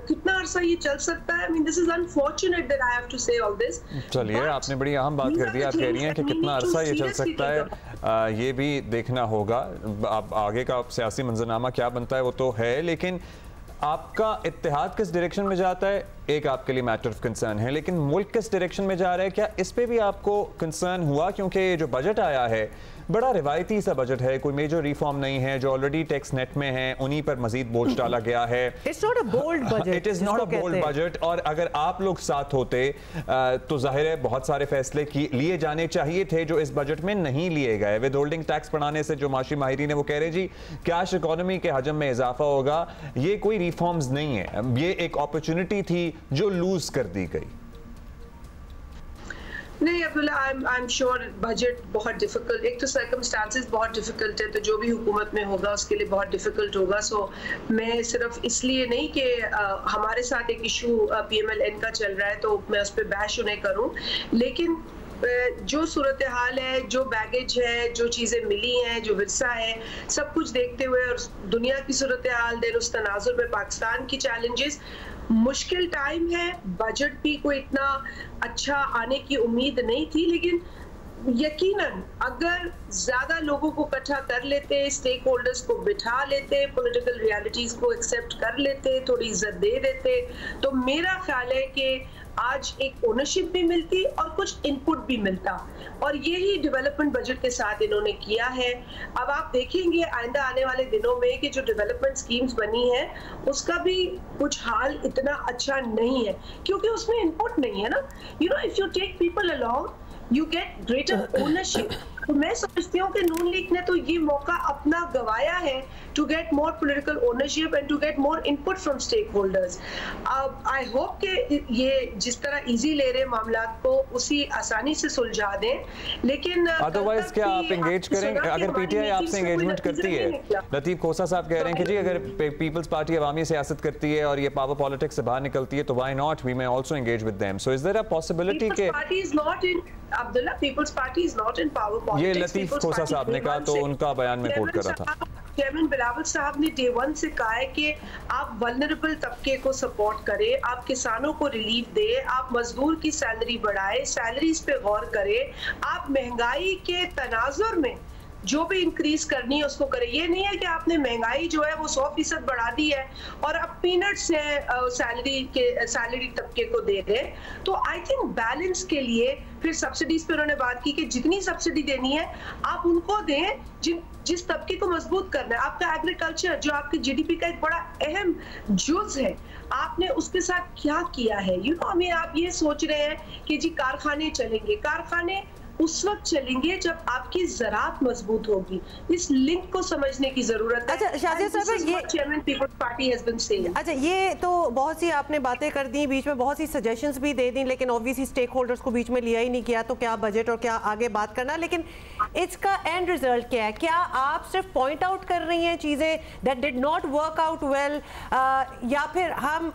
कितना अरसा ये चल सकता है। I mean this is unfortunate that I have to say all this. चलिए, आपने बड़ी अहम बात कर दी। आप कह रही हैं कि कितना अरसा ये चल सकता है, ये भी देखना होगा। अब आगे का सियासी मंजरनामा क्या बनता है वो तो है, लेकिन आपका इत्तेहाद किस डायरेक्शन में जाता है एक आपके लिए मैटर ऑफ कंसर्न है, लेकिन मुल्क किस डायरेक्शन में जा रहा है, क्या इस पे भी आपको कंसर्न हुआ? क्योंकि जो बजट आया है बड़ा रिवायती सा बजट है, कोई मेजर रिफॉर्म नहीं है, जो ऑलरेडी टैक्स नेट में है उन्हीं पर मजीद बोझ डाला गया है। It's not a bold budget, it is not a bold budget. और अगर आप लोग साथ होते तो जाहिर है बहुत सारे फैसले लिए जाने चाहिए थे जो इस बजट में नहीं लिए गए। विद होल्डिंग टैक्स बढ़ाने से जो माशी माहिरीन है वो कह रहे जी कैश इकोनॉमी के हजम में इजाफा होगा, ये कोई रिफॉर्म्स नहीं है, ये एक अपॉर्चुनिटी थी जो लूज कर दी गई। नहीं Abdullah, I am sure budget बहुत डिफिकल्ट, एक तो सर्कमस्टांसेस बहुत डिफिकल्ट है, तो जो भी हुकूमत में होगा उसके लिए बहुत डिफिकल्ट होगा। सो मैं सिर्फ इसलिए नहीं कि हमारे साथ एक इशू PMLN का चल रहा है तो मैं उस पर बैश उन्हें करूं, लेकिन जो सूरत हाल है, जो बैगेज है, जो चीज़ें मिली हैं, जो विरसा है, सब कुछ देखते हुए और दुनिया की सूरत हाल, देन उस तनाजुर में पाकिस्तान की चैलेंजेस, मुश्किल टाइम है। बजट भी कोई इतना अच्छा आने की उम्मीद नहीं थी, लेकिन यकीनन अगर ज्यादा लोगों को इकट्ठा कर लेते, स्टेक होल्डर्स को बिठा लेते, पॉलिटिकल रियलिटीज को एक्सेप्ट कर लेते, थोड़ी इज्जत दे देते, तो मेरा ख्याल है कि आज एक ओनरशिप भी मिलती और कुछ इनपुट भी मिलता। और यही डेवलपमेंट बजट के साथ इन्होंने किया है। अब आप देखेंगे आइंदा आने वाले दिनों में कि जो डेवलपमेंट स्कीम्स बनी है उसका भी कुछ हाल इतना अच्छा नहीं है, क्योंकि उसमें इनपुट नहीं है ना। You know, if you take people along, you get greater ownership. तो मैं समझती हूँ कि नून लीग ने तो ये मौका अपना गवाया है to get more political ownership and to get more input from stakeholders. I hope कि ये जिस तरह इजी ले रहे मामलात को उसी आसानी से सुलझा दें, लेकिन अदरवाइज क्या आप एंगेज करेंगे? अगर पीटीआई आपसे एंगेजमेंट करती है, लतीफ खोसा साहब कह रहे हैं कि जी अगर पीपल्स पार्टी अवामी सियासत करती है और ये पावर पॉलिटिक्स से बाहर निकलती है तो why not we may also engage with them. So is there a possibility के Abdullah people's party is not in power politics? ये लतीफ खोसा साहब ने कहा, तो उनका बयान में कोट कर रहा था। चेयरमैन बिलावल साहब ने डे 1 से कहा है कि आप वल्नरेबल तबके को सपोर्ट करें, आप किसानों को रिलीफ दें, आप मजदूर की सैलरी बढ़ाएं, सैलरीज पे गौर करें, आप महंगाई के तनाजुर में जो भी इंक्रीज करनी है उसको करें। ये नहीं है कि आपने महंगाई जो है वो 100% बढ़ा दी है और अब पीनट्स है सैलरी तबके को दे रहे। तो आई थिंक बैलेंस के लिए फिर सब्सिडीज पे उन्होंने बात की कि जितनी सब्सिडी देनी है आप उनको दें जिस तबके को मजबूत करना है। आपका एग्रीकल्चर जो आपके जीडीपी का एक बड़ा अहम जुज है, आपने उसके साथ क्या किया है? हमें आप ये सोच रहे हैं कि जी कारखाने चलेंगे, कारखाने उस वक्त चलेंगे जब आपकी ज़रात मजबूत होगी। इस लिंक को समझने की जरूरत है। अच्छा शाजिया साहब, ये chairman Peoples Party has been saying. अच्छा, ये तो बहुत सी आपने बातें कर दी, बीच में बहुत सी सजेशंस भी दे दी, लेकिन ऑब्वियसली स्टेक होल्डर्स को बीच में लिया ही नहीं किया, तो क्या बजट और क्या आगे बात करना। लेकिन इसका एंड रिजल्ट क्या है? क्या आप सिर्फ पॉइंट आउट कर रही हैं चीज़ें that did not work out well, या फिर हम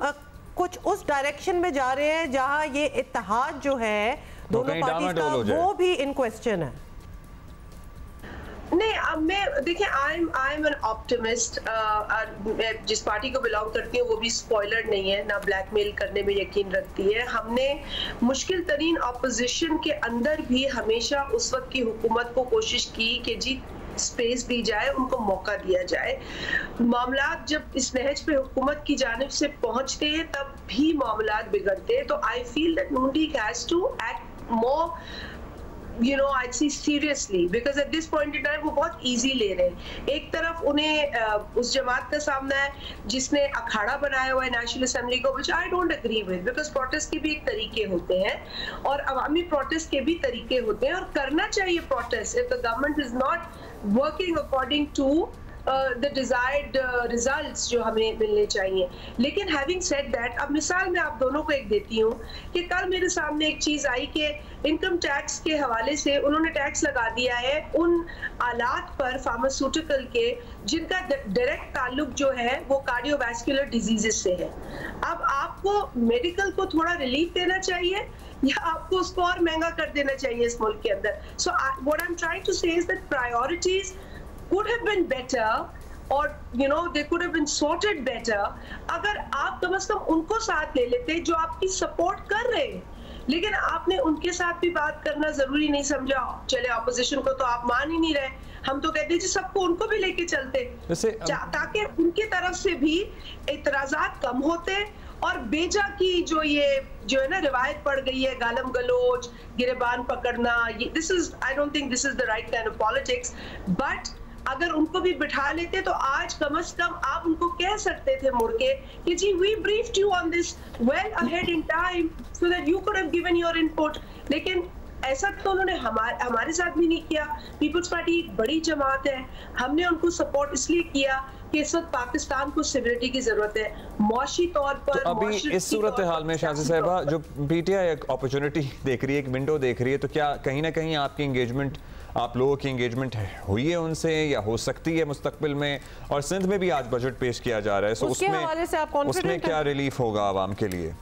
कुछ उस डायरेक्शन में जा रहे हैं जहां ये इत्तेहाद जो है दोनों पार्टी का वो भी इन क्वेश्चन है? नहीं, अब मैं देखिए आई एम एन ऑप्टिमिस्ट। जिस पार्टी को बिलोंग करती हूँ वो भी स्पॉइलर नहीं है, ना ब्लैकमेल करने में यकीन रखती है। हमने मुश्किल तरीन ऑपोजिशन के अंदर भी हमेशा उस वक्त की हुकूमत को कोशिश की कि जी स्पेस दी जाए, उनको मौका दिया जाए। मामलात जब इस नहज पे हुकूमत की जानिब से पहुंचते हैं तब भी मामलात बिगड़ते हैं। तो I feel that Noon League has to act more I'd say seriously, because at this point in time वो बहुत easy ले रहे हैं। एक तरफ उन्हें उस जमात का सामना है जिसने अखाड़ा बनाया हुआ है नेशनल असेंबली को, which I don't agree with, because protest के भी एक तरीके होते हैं और अवामी प्रोटेस्ट के भी तरीके होते हैं और करना चाहिए protest if the government is not working according to the desired results जो हमें मिलने चाहिए। लेकिन having said that, अब मिसाल मैं आप दोनों को एक देती हूँ कि कल मेरे सामने एक चीज़ आई कि इनकम टैक्स के हवाले से उन्होंने टैक्स लगा दिया है उन आलात पर फार्मास्यूटिकल के जिनका डायरेक्ट ताल्लुक जो है वो कार्डियोवैस्कुलर डिजीजेस से है। अब आपको मेडिकल को थोड़ा रिलीफ देना चाहिए या आपको उसको और महंगा कर देना चाहिए इस मुल्क के अंदर? So what I am trying to say is that priorities could have been better or they could have been sorted better अगर आप कम से कम उनको साथ ले लेते जो आपकी सपोर्ट कर रहे हैं। लेकिन आपने उनके साथ भी बात करना जरूरी नहीं समझा। चले ऑपोजिशन को तो आप मान ही नहीं रहे, हम तो कहते जी सबको उनको भी लेके चलते ताकि उनकी तरफ से भी इतराजात कम होते और बेजा की जो है ना रिवायत पड़ गई है गालम गलोच गिरेबान पकड़ना, this is I don't think this is the right kind of politics. But अगर उनको भी बिठा लेते तो आज कम से कम आप उनको कह सकते थे मुड़ के कि जी we briefed you on this well ahead in time so that you could have given your input. लेकिन ऐसा तो उन्होंने हमारे साथ भी नहीं किया। पीपल्स पार्टी एक बड़ी जमात है, हमने उनको सपोर्ट इसलिए किया कि इस वक्त पाकिस्तान को सिविलिटी की जरूरत है मौशी तौर पर। तो अभी इस सूरत हाल में शाजी साहिबा जो पीटीआई एक अपॉर्चुनिटी देख रही है, एक विंडो देख रही है, तो क्या कहीं ना कहीं आपकी एंगेजमेंट, आप लोगों की एंगेजमेंट हुई है उनसे या हो सकती है मुस्तकबिल में? और सिंध में भी आज बजट पेश किया जा रहा है, सो उसमें क्या रिलीफ होगा आवाम के लिए?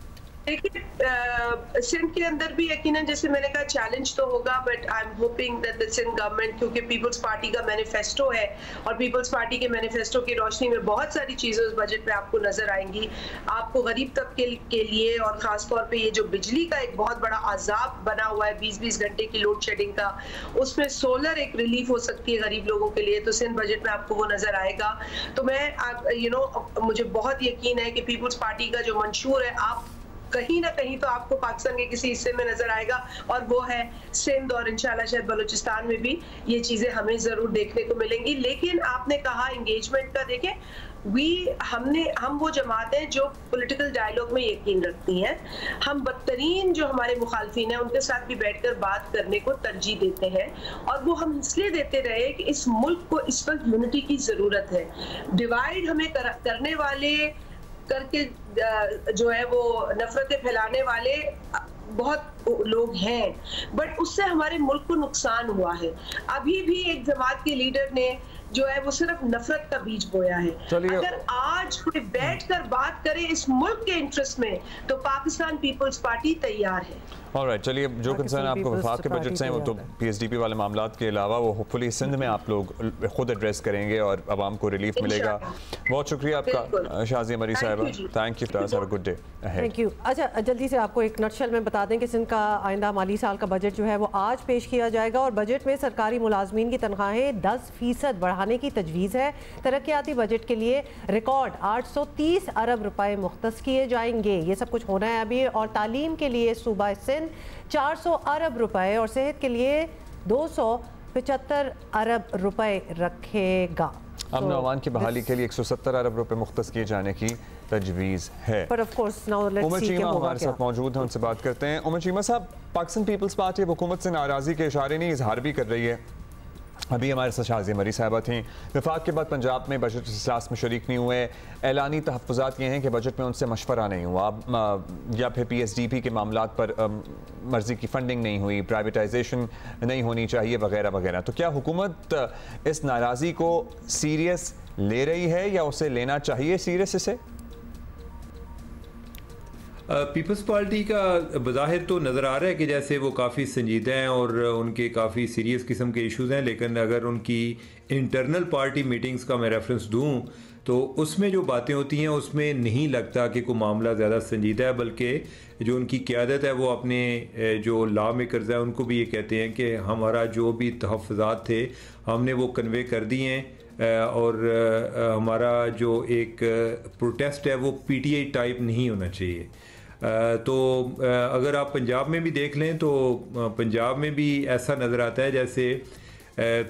देखिए सिंध के अंदर भी यकीनन जैसे मैंने कहा चैलेंज तो होगा, but I am hoping that the Sindh government, क्योंकि पीपल्स पार्टी का मैनिफेस्टो है और पीपल्स पार्टी के मैनिफेस्टो की रोशनी में बहुत सारी चीज़ें उस बजट में आपको नजर आएंगी। आपको गरीब तबके के लिए और ख़ास तौर पे ये जो बिजली का एक बहुत बड़ा अजाब बना हुआ है 20-20 घंटे की लोड शेडिंग का, उसमें सोलर एक रिलीफ हो सकती है गरीब लोगों के लिए, तो सिंध बजट में आपको वो नजर आएगा। तो मैं मुझे बहुत यकीन है कि पीपल्स पार्टी का जो मंशूर है आप कहीं ना कहीं तो आपको पाकिस्तान के किसी हिस्से में नजर आएगा, और वो है सिंध, और इंशाल्लाह शायद बलूचिस्तान में भी ये चीजें हमें जरूर देखने को मिलेंगी। लेकिन आपने कहा एंगेजमेंट का, देखें हम वो जमात हैं जो पॉलिटिकल डायलॉग में यकीन रखती हैं। हम बदतरीन जो हमारे मुखालफिन हैं उनके साथ भी बैठकर बात करने को तरजीह देते हैं, और वो हम इसलिए देते रहे कि इस मुल्क को इस वक्त यूनिटी की जरूरत है। डिवाइड हमें करने वाले करके जो है वो नफरतें फैलाने वाले बहुत लोग हैं, बट उससे हमारे मुल्क को नुकसान हुआ है। अभी भी एक जमात के लीडर ने जो है वो सिर्फ नफरत का बीज बोया है। अगर आज कोई बैठकर बात करे इस मुल्क के इंटरेस्ट में, तो पाकिस्तान पीपल्स पार्टी तैयार है। ऑलराइट, चलिए जो कंसर्न आपको वफाक के बजट से हैं वो तो पीएसडीपी वाले मामलात के अलावा वो होपफुली सिंध में आप लोग खुद एड्रेस करेंगे और आवाम को रिलीफ मिलेगा। बहुत शुक्रिया आपका शाज़िया मरी साहिबा, thank you, have a good day. Thank you. अच्छा, जल्दी से आपको एक नटशल में बता दें कि सिंध का आइंदा माली साल का बजट जो है वो आज पेश किया जाएगा, और बजट में सरकारी मुलाजमीन की तनख्वाहें 10% बढ़ाने की तजवीज़ है। तरक्याती बजट के लिए रिकॉर्ड 830 अरब रुपए मुख्तस किए जाएंगे। ये सब कुछ होना है अभी। और तालीम के लिए सूबा सिंध 400 अरब रुपए और सेहत के लिए 275 अरब रुपए रखेगा। अमन अमान की बहाली के लिए 170 अरब रुपए मुख्तस किए जाने की तजवीज़ है। पर of course now let's Umar see Cheema क्या होगा। हमारे साथ मौजूद हैं, उनसे बात करते हैं। उमर चीमा साहब, पाकिस्तान पीपल्स पार्टी हुकूमत से नाराज़गी के इशारे नहीं इजहार भी कर रही है। अभी हमारे साथ शाज़िया मरी साहिबा थी। वफाक के बाद पंजाब में बजट इजलास में शरीक नहीं हुए। ऐलानी तहफ़्फ़ुज़ात ये हैं कि बजट में उनसे मशवरा नहीं हुआ, या फिर PSDP के मामलात पर मर्जी की फंडिंग नहीं हुई, प्राइवेटाइजेशन नहीं होनी चाहिए वगैरह वगैरह। तो क्या हुकूमत इस नाराज़गी को सीरियस ले रही है या उसे लेना चाहिए सीरियस इसे? पीपल्स पार्टी का बज़ाहिर तो नज़र आ रहा है कि जैसे वो काफ़ी संजीदा हैं और उनके काफ़ी सीरियस किस्म के इश्यूज़ हैं, लेकिन अगर उनकी इंटरनल पार्टी मीटिंग्स का मैं रेफरेंस दूं तो उसमें जो बातें होती हैं उसमें नहीं लगता कि कोई मामला ज़्यादा संजीदा है, बल्कि जो उनकी क़यादत है वो अपने जो लॉ मेकर्स हैं उनको भी ये कहते हैं कि हमारा जो भी तहफ़्फ़ुज़ात थे हमने वो कन्वे कर दिए हैं, और हमारा जो एक प्रोटेस्ट है वो PTI टाइप नहीं होना चाहिए। तो अगर आप पंजाब में भी देख लें तो पंजाब में भी ऐसा नज़र आता है जैसे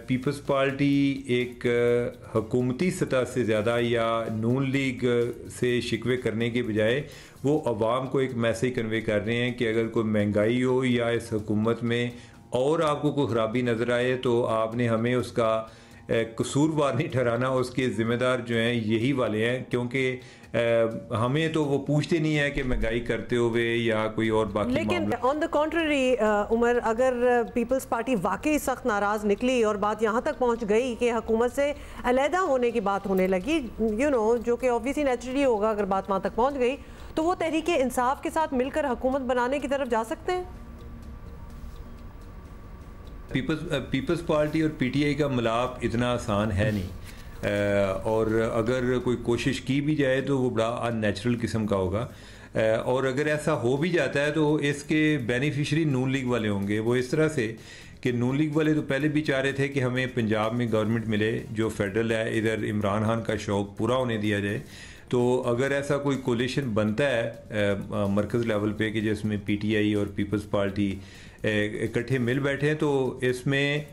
पीपल्स पार्टी एक हुकूमती सतह से ज़्यादा या नून लीग से शिकवे करने के बजाय वो अवाम को एक मैसेज कन्वे कर रहे हैं कि अगर कोई महंगाई हो या इस हुकूमत में और आपको कोई ख़राबी नज़र आए तो आपने हमें उसका कसूरवार नहीं ठहराना, उसके ज़िम्मेदार जो हैं यही वाले हैं, क्योंकि हमें तो वो पूछते नहीं है कि महंगाई करते हुए या कोई और बाकी। लेकिन ऑन द कॉन्ट्ररी उमर, अगर पीपल्स पार्टी वाकई सख्त नाराज़ निकली और बात यहाँ तक पहुँच गई कि हुकूमत से अलहदा होने की बात होने लगी, जो कि ऑब्वियसली नेचुरली होगा अगर बात वहाँ तक पहुँच गई, तो वो तहरीक इंसाफ के साथ मिलकर हुकूमत बनाने की तरफ जा सकते हैं। पीपल्स पार्टी और PTI का मिलाप इतना आसान है नहीं, और अगर कोई कोशिश की भी जाए तो वो बड़ा अननेचुरल किस्म का होगा, और अगर ऐसा हो भी जाता है तो इसके बेनिफिशरी नून लीग वाले होंगे। वो इस तरह से कि नून लीग वाले तो पहले भी चाह रहे थे कि हमें पंजाब में गवर्नमेंट मिले जो फेडरल है, इधर इमरान खान का शौक़ पूरा होने दिया जाए। तो अगर ऐसा कोई कोलिशन बनता है मरकज़ लेवल पे कि जिसमें PTI और पीपल्स पार्टी इकट्ठे मिल बैठे हैं, तो इसमें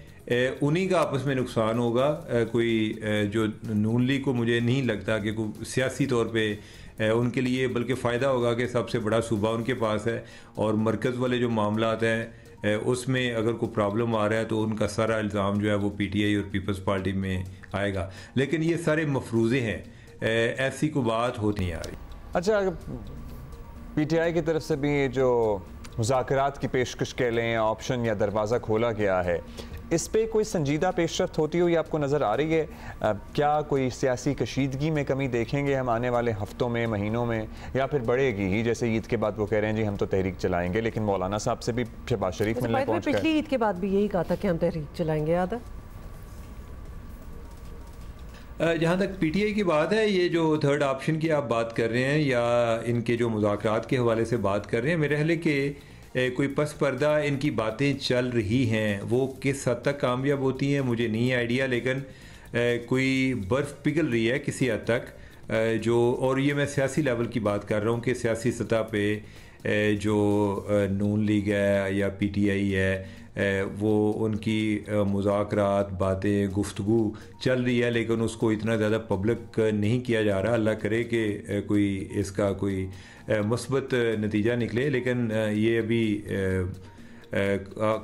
उन्हीं का आपस में नुकसान होगा। कोई जो नून लीग को मुझे नहीं लगता कि कोई सियासी तौर पे उनके लिए बल्कि फ़ायदा होगा कि सबसे बड़ा सूबा उनके पास है, और मरकज़ वाले जो मामलात हैं उसमें अगर कोई प्रॉब्लम आ रहा है तो उनका सारा इल्ज़ाम जो है वो PTI और पीपल्स पार्टी में आएगा। लेकिन ये सारे मफरूज़े हैं, ऐसी कोई बात होती नहीं आ रही। अच्छा, PTI की तरफ से भी जो मुज़ाकरात की पेशकश कह लें, ऑप्शन या दरवाज़ा खोला गया है, इस पे कोई संजीदा पेशरफ्त होती हुई आपको नज़र आ रही है? क्या कोई सियासी कशीदगी में कमी देखेंगे हम आने वाले हफ्तों में, महीनों में, या फिर बढ़ेगी ही? जैसे ईद के बाद वो कह रहे हैं जी हम तो तहरीक चलाएंगे, लेकिन मौलाना साहब से भी शहबाज शरीफ मिलने पहुंच गए। पिछली ईद के बाद भी यही कहा था कि हम तहरीक चलाएंगे, याद है? जहाँ तक PTI की बात है, ये जो थर्ड ऑप्शन की आप बात कर रहे हैं या इनके जो मुज़ाकरात के हवाले से बात कर रहे हैं, मेरे ख्याल के कोई पस पर्दा इनकी बातें चल रही हैं। वो किस हद तक कामयाब होती हैं मुझे नहीं आइडिया, लेकिन कोई बर्फ़ पिघल रही है किसी हद तक, जो, और ये मैं सियासी लेवल की बात कर रहा हूँ कि सियासी सतह पे जो नून लीग है या PTI है वो उनकी मुज़ाकरात बातें गुफ्तगू चल रही है, लेकिन उसको इतना ज़्यादा पब्लिक नहीं किया जा रहा। अल्लाह करे कि कोई इसका कोई मुस्बत नतीजा निकले, लेकिन ये अभी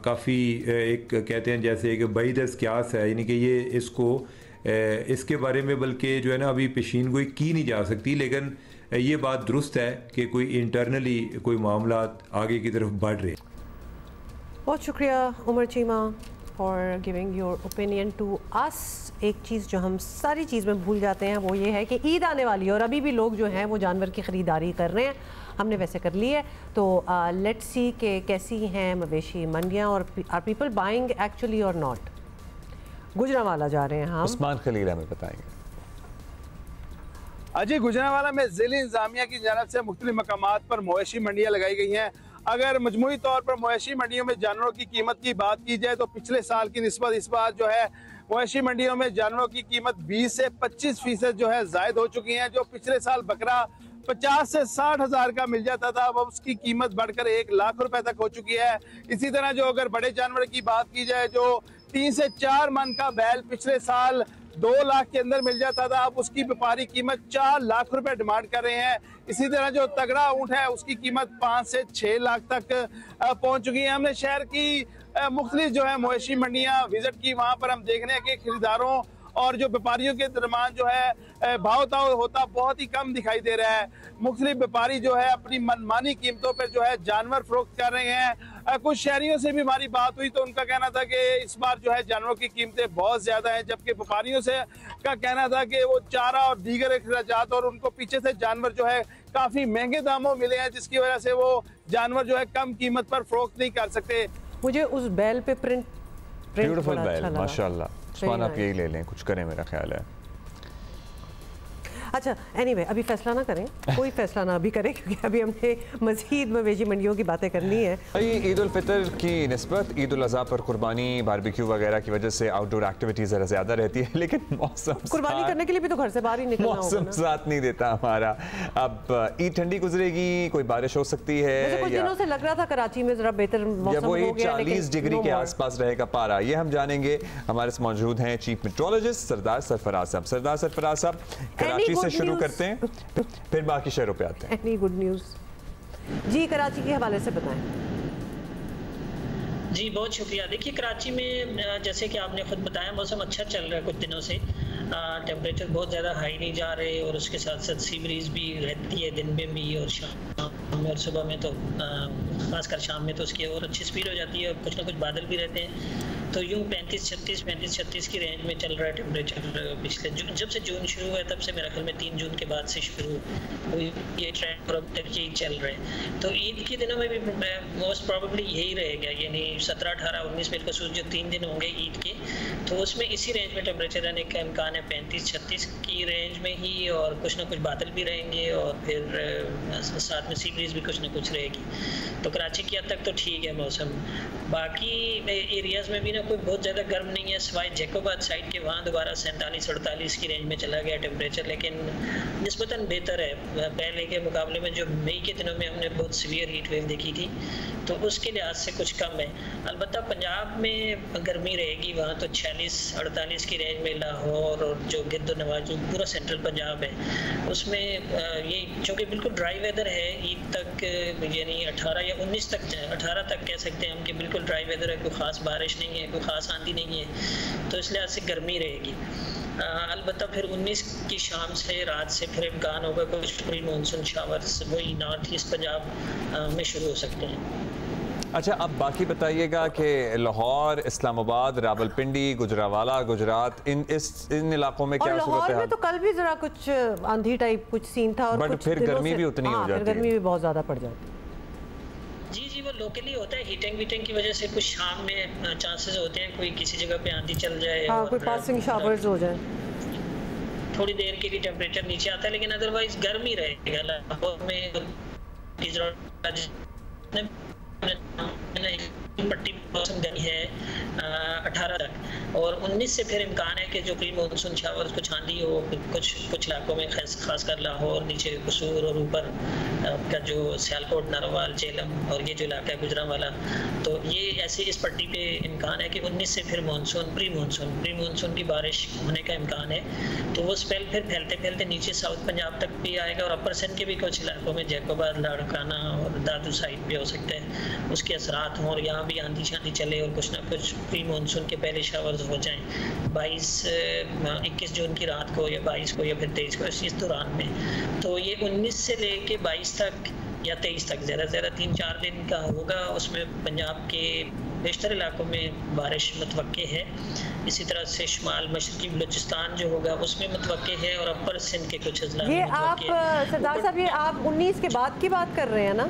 काफ़ी एक कहते हैं जैसे एक बईदस क्यास है, यानी कि ये इसको इसके बारे में बल्कि जो है ना अभी पेशीन गोई की नहीं जा सकती, लेकिन ये बात दुरुस्त है कि कोई इंटरनली कोई मामला आगे की तरफ बढ़ रहे। बहुत शुक्रिया Umar Cheema for giving your opinion to us. एक चीज़ जो हम सारी चीज़ में भूल जाते हैं वो ये है कि ईद आने वाली है और अभी भी लोग जो हैं वो जानवर की ख़रीदारी कर रहे हैं। हमने वैसे कर ली है, तो लेट्स सी कि कैसी हैं मवेशी मंडियाँ और आर पीपल बाइंग एक्चुअली और नॉट। गुजरांवाला जा रहे हैं हम, उस्मान खलील हमें बताएंगे। अजी गुजरांवाला में ज़िला इंतजामिया की जानब से मुख्तलिफ मकामात पर मवेशी मंडियाँ लगाई गई हैं। अगर मजमूई तौर पर मवेशी मंडियों में जानवरों की कीमत की बात की जाए तो पिछले साल की निस्बत इस बार जो है मवेशी मंडियों में जानवरों की कीमत 20 से 25% जो है जायद हो चुकी है। जो पिछले साल बकरा 50 से 60 हज़ार का मिल जाता था, अब उसकी कीमत बढ़कर 1 लाख रुपए तक हो चुकी है। इसी तरह जो अगर बड़े जानवर की बात की जाए, जो 3 से 4 मन का बैल पिछले साल 2 लाख के अंदर मिल जाता था, अब उसकी व्यापारी कीमत 4 लाख रुपए डिमांड कर रहे हैं। इसी तरह जो तगड़ा ऊंट है उसकी कीमत 5 से 6 लाख तक पहुंच चुकी है। हमने शहर की मुख्तलिफ जो है मवेशी मंडियां विजिट की, वहां पर हम देखने हैं कि खरीदारों और जो व्यापारियों के दरमियान जो है भाव ताव होता बहुत ही कम दिखाई दे रहा है। मुख्तलिफ व्यापारी जो है अपनी मनमानी कीमतों पर जो है जानवर फरोख्त कर रहे हैं। कुछ शहरियों से भी हमारी बात हुई तो उनका कहना था कि इस बार जो है जानवरों की कीमतें बहुत ज्यादा हैं, जबकि व्यापारियों से का कहना था कि वो चारा और दीगर अखराजात और उनको पीछे से जानवर जो है काफी महंगे दामों मिले हैं, जिसकी वजह से वो जानवर जो है कम कीमत पर फरोख्त नहीं कर सकते। मुझे उस बैल पे प्रिंट ब्यूटीफुल बैल माशाल्लाह। उस्मान आप यही ले लें, कुछ करें मेरा ख्याल है। अच्छा एनीवे अभी फैसला ना करें, कोई फैसला ना अभी करें, क्योंकि अभी हमने मज़ीद मवेशी मंडियों की बातें करनी है। भाई ईद उल फितर की निस्बत ईद उल अज़हा पर कुर्बानी बारबेक्यू वगैरह की वजह से आउटडोर एक्टिविटीज ज़रा ज़्यादा रहती है, लेकिन मौसम कुर्बानी करने के लिए भी तो घर से बाहर ही निकलना होगा ना। मौसम साथ नहीं देता हमारा। अब ईद ठंडी गुजरेगी, कोई बारिश हो सकती है, कुछ दिनों से लग रहा था कराची में जरा बेहतर मौसम हो गया, 40 डिग्री के आसपास रहेगा पारा, ये हम जानेंगे। हमारे साथ मौजूद हैं चीफ मेट्रोलॉजिस्ट सरदार सरफराज साहब। सरदार सरफराज साहब, कराची से शुरू करते हैं फिर बाकी शहरों पे आते हैं। एनी गुड न्यूज़ जी कराची के हवाले से बताएं। जी बहुत शुक्रिया। देखिए कराची में जैसे कि आपने खुद बताया मौसम अच्छा चल रहा है कुछ दिनों से, टेम्परेचर बहुत ज़्यादा हाई नहीं जा रहे और उसके साथ साथ सी ब्रीज भी रहती है दिन में भी और शाम में और सुबह में, तो खासकर शाम में तो उसकी और अच्छी स्पीड हो जाती है और कुछ ना कुछ बादल भी रहते हैं। तो यूँ 35-36 की रेंज में चल रहा है टेम्परेचर। पिछले जब से जून शुरू हुआ है तब से मेरा ख्याल में 3 जून के बाद से शुरू हुई ये ट्रेंड और अब तक यही चल रहा है। तो ईद के दिनों में भी मोस्ट प्रॉबेबली यही रहेगा, यानी 17, 18, 19 बिलखसूस जो 3 दिन होंगे ईद के, तो उसमें इसी रेंज में टेम्परेचर रहने का इम्कान है, 35-36 की रेंज में ही, और कुछ ना कुछ बादल भी रहेंगे और फिर साथ में सी ब्रीज भी कुछ ना कुछ रहेगी। तो कराची की हद तक तो ठीक है मौसम। बाकी एरियाज़ में भी ना कोई बहुत ज़्यादा गर्म नहीं है, सिवाय जैकोबाद साइड के, वहाँ दोबारा 47-48 की रेंज में चला गया टेम्परेचर, लेकिन निस्बतन बेहतर है पहले के मुकाबले में। जो मई के दिनों में हमने बहुत सीवियर हीट वेव देखी थी तो उसके लिहाज से कुछ कम है। अलबत्ता पंजाब में गर्मी रहेगी, वहाँ तो 46-48 की रेंज में, लाहौर और जो गिरद नवाज जो पूरा सेंट्रल पंजाब है उसमें ये चूँकि बिल्कुल ड्राई वेदर है ईद तक, यानी 18 या 19 तक, 18 तक कह सकते हैं हम कि बिल्कुल ड्राई वेदर है, कोई ख़ास बारिश नहीं है, कोई ख़ास आंधी नहीं है, तो इस लिहाज से गर्मी रहेगी। अलबत्ता फिर 19 की शाम से रात से फिर इम्कान होगा कुछ प्री मानसून शावर्स वही नॉर्थ ईस्ट पंजाब में शुरू हो सकते हैं। अच्छा अब बाकी बताइएगा कि लाहौर, इस्लामाबाद, रावलपिंडी, गुजरांवाला, गुजरात, इन इलाकों में क्या सूरत है? तो कल भी जरा कुछ आंधी टाइप कुछ सीन था और बट फिर गर्मी भी उतनी हो जाती है, गर्मी भी बहुत ज़्यादा पड़ जाती है। जी वो लोकली होता है, हीटिंग की वजह से कुछ शाम में चांसेस होते हैं कोई किसी जगह पे आंधी चल जाए, कोई पासिंग शावर्स हो जाए, थोड़ी देर के लिए टेम्परेचर नीचे आता है, लेकिन अदरवाइज गर्मी रहेगा। लाहौर में पट्टी मौसम गर्मी है 18 तक, और 19 से फिर इम्कान है कि जो प्री मानसून शावर्स कुछ आंधी हो कुछ इलाकों में, खासकर लाहौर, नीचे कसूर और ऊपर का जो सियालकोट, नारोवाल, जेलम और ये जो इलाका है गुजरांवाला, तो ये ऐसे इस पट्टी पे इम्कान है कि 19 से फिर प्री मानसून की बारिश होने का इम्कान है। तो वो स्पेल फिर फैलते फैलते नीचे साउथ पंजाब तक भी आएगा और अपर सिंध के भी कुछ इलाकों में जैकोबाद, लाड़काना और दादू साइड भी हो सकते हैं, उसके असरात हों और यहाँ भी आंधी शांधी चले और कुछ ना कुछ प्री मानसून के पहले शावर्स हो जाएं 21 जून की रात को या 22 को या फिर 23 को, इस दौरान में। तो ये 19 से लेके 22 तक या 23 तक ज़्यादा से ज़्यादा 3-4 दिन का होगा। उसमें पंजाब के बेशतर इलाकों में बारिश मुतवक्के है। इसी तरह से शुमाल मशरकी बलूचिस्तान जो होगा उसमें मुतवक्के है और अपर सिंध के कुछ अजला में मुतवक्के है। सरदार साहब, ये आप 19 के बाद की बात कर रहे हैं ना?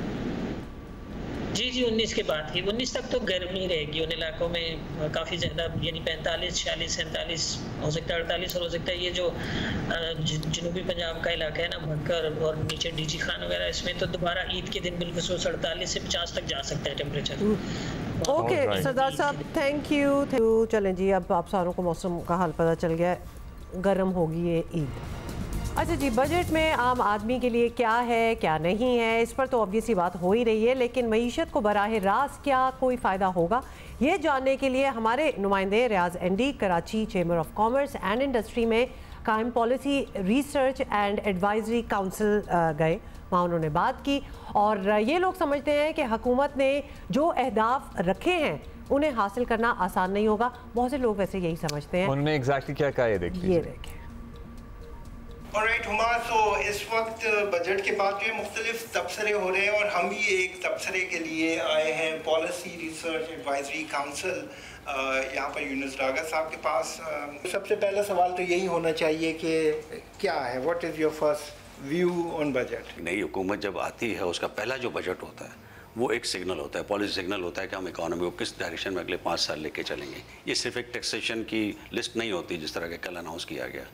जी 19 के बाद की, 19 तक तो गर्मी रहेगी उन इलाकों में काफ़ी ज़्यादा, यानी 45, 46, 47 हो सकता है, 48 और हो सकता है ये जो जनूबी पंजाब का इलाका है ना, भक्कर और नीचे डीजी खान वगैरह, इसमें तो दोबारा ईद के दिन बिलखुसूस 48 से 50 तक जा सकता है टेम्परेचर। ओके सरदार साहब, थैंक यू। चलें जी, अब आप सारों को मौसम का हाल पता चल गया, गर्म होगी ये ईद। अच्छा जी, बजट में आम आदमी के लिए क्या है क्या नहीं है, इस पर तो ऑब्वियसली बात हो ही रही है, लेकिन मईशत को बराह रास्त क्या कोई फ़ायदा होगा, ये जानने के लिए हमारे नुमाइंदे रियाज एंडी Karachi chamber of commerce and industry में कायम policy research and advisory council गए। वहाँ उन्होंने बात की और ये लोग समझते हैं कि हुकूमत ने जो अहदाफ रखे हैं उन्हें हासिल करना आसान नहीं होगा। बहुत से लोग वैसे यही समझते हैं। उन्होंने एग्जैक्टली क्या कहा, ये देखिए। ऑलराइट हुमा, तो इस वक्त बजट के बाद जो है मुख्तलिफ तबसरे हो रहे हैं और हम भी एक तबसरे के लिए आए हैं पॉलिसी रिसर्च एडवाइजरी काउंसिल यहाँ पर यूनुस डागा साहब के पास। सबसे पहला सवाल तो यही होना चाहिए कि क्या है, what is your first view on budget? नई हुकूमत जब आती है उसका पहला जो बजट होता है वो एक सिग्नल होता है, पॉलिसी सिग्नल होता है कि हम इकोनॉमी को किस डायरेक्शन में अगले 5 साल लेके चलेंगे। ये सिर्फ एक टैक्सेशन की लिस्ट नहीं होती जिस तरह के कल अनाउंस किया गया,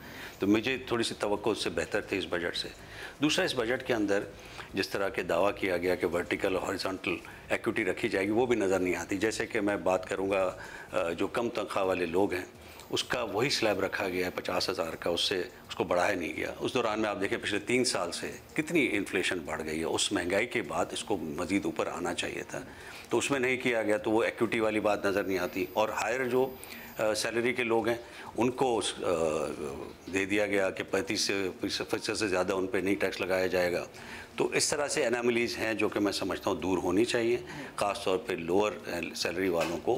तो मुझे थोड़ी सी तवक्को उससे बेहतर थी इस बजट से। दूसरा, इस बजट के अंदर जिस तरह के दावा किया गया कि वर्टिकल और हॉरिजॉन्टल इक्विटी रखी जाएगी वो भी नज़र नहीं आती। जैसे कि मैं बात करूँगा जो कम तनख्वाह वाले लोग हैं उसका वही स्लैब रखा गया है 50,000 का, उससे उसको बढ़ाया नहीं गया। उस दौरान में आप देखें पिछले 3 साल से कितनी इन्फ्लेशन बढ़ गई है, उस महंगाई के बाद इसको मज़ीद ऊपर आना चाहिए था, तो उसमें नहीं किया गया, तो वो इक्विटी वाली बात नज़र नहीं आती। और हायर जो सैलरी के लोग हैं उनको दे दिया गया कि 35% से ज़्यादा उन पर नहीं टैक्स लगाया जाएगा। तो इस तरह से एनामलीज हैं जो कि मैं समझता हूँ दूर होनी चाहिए, ख़ास तौर पे लोअर सैलरी वालों को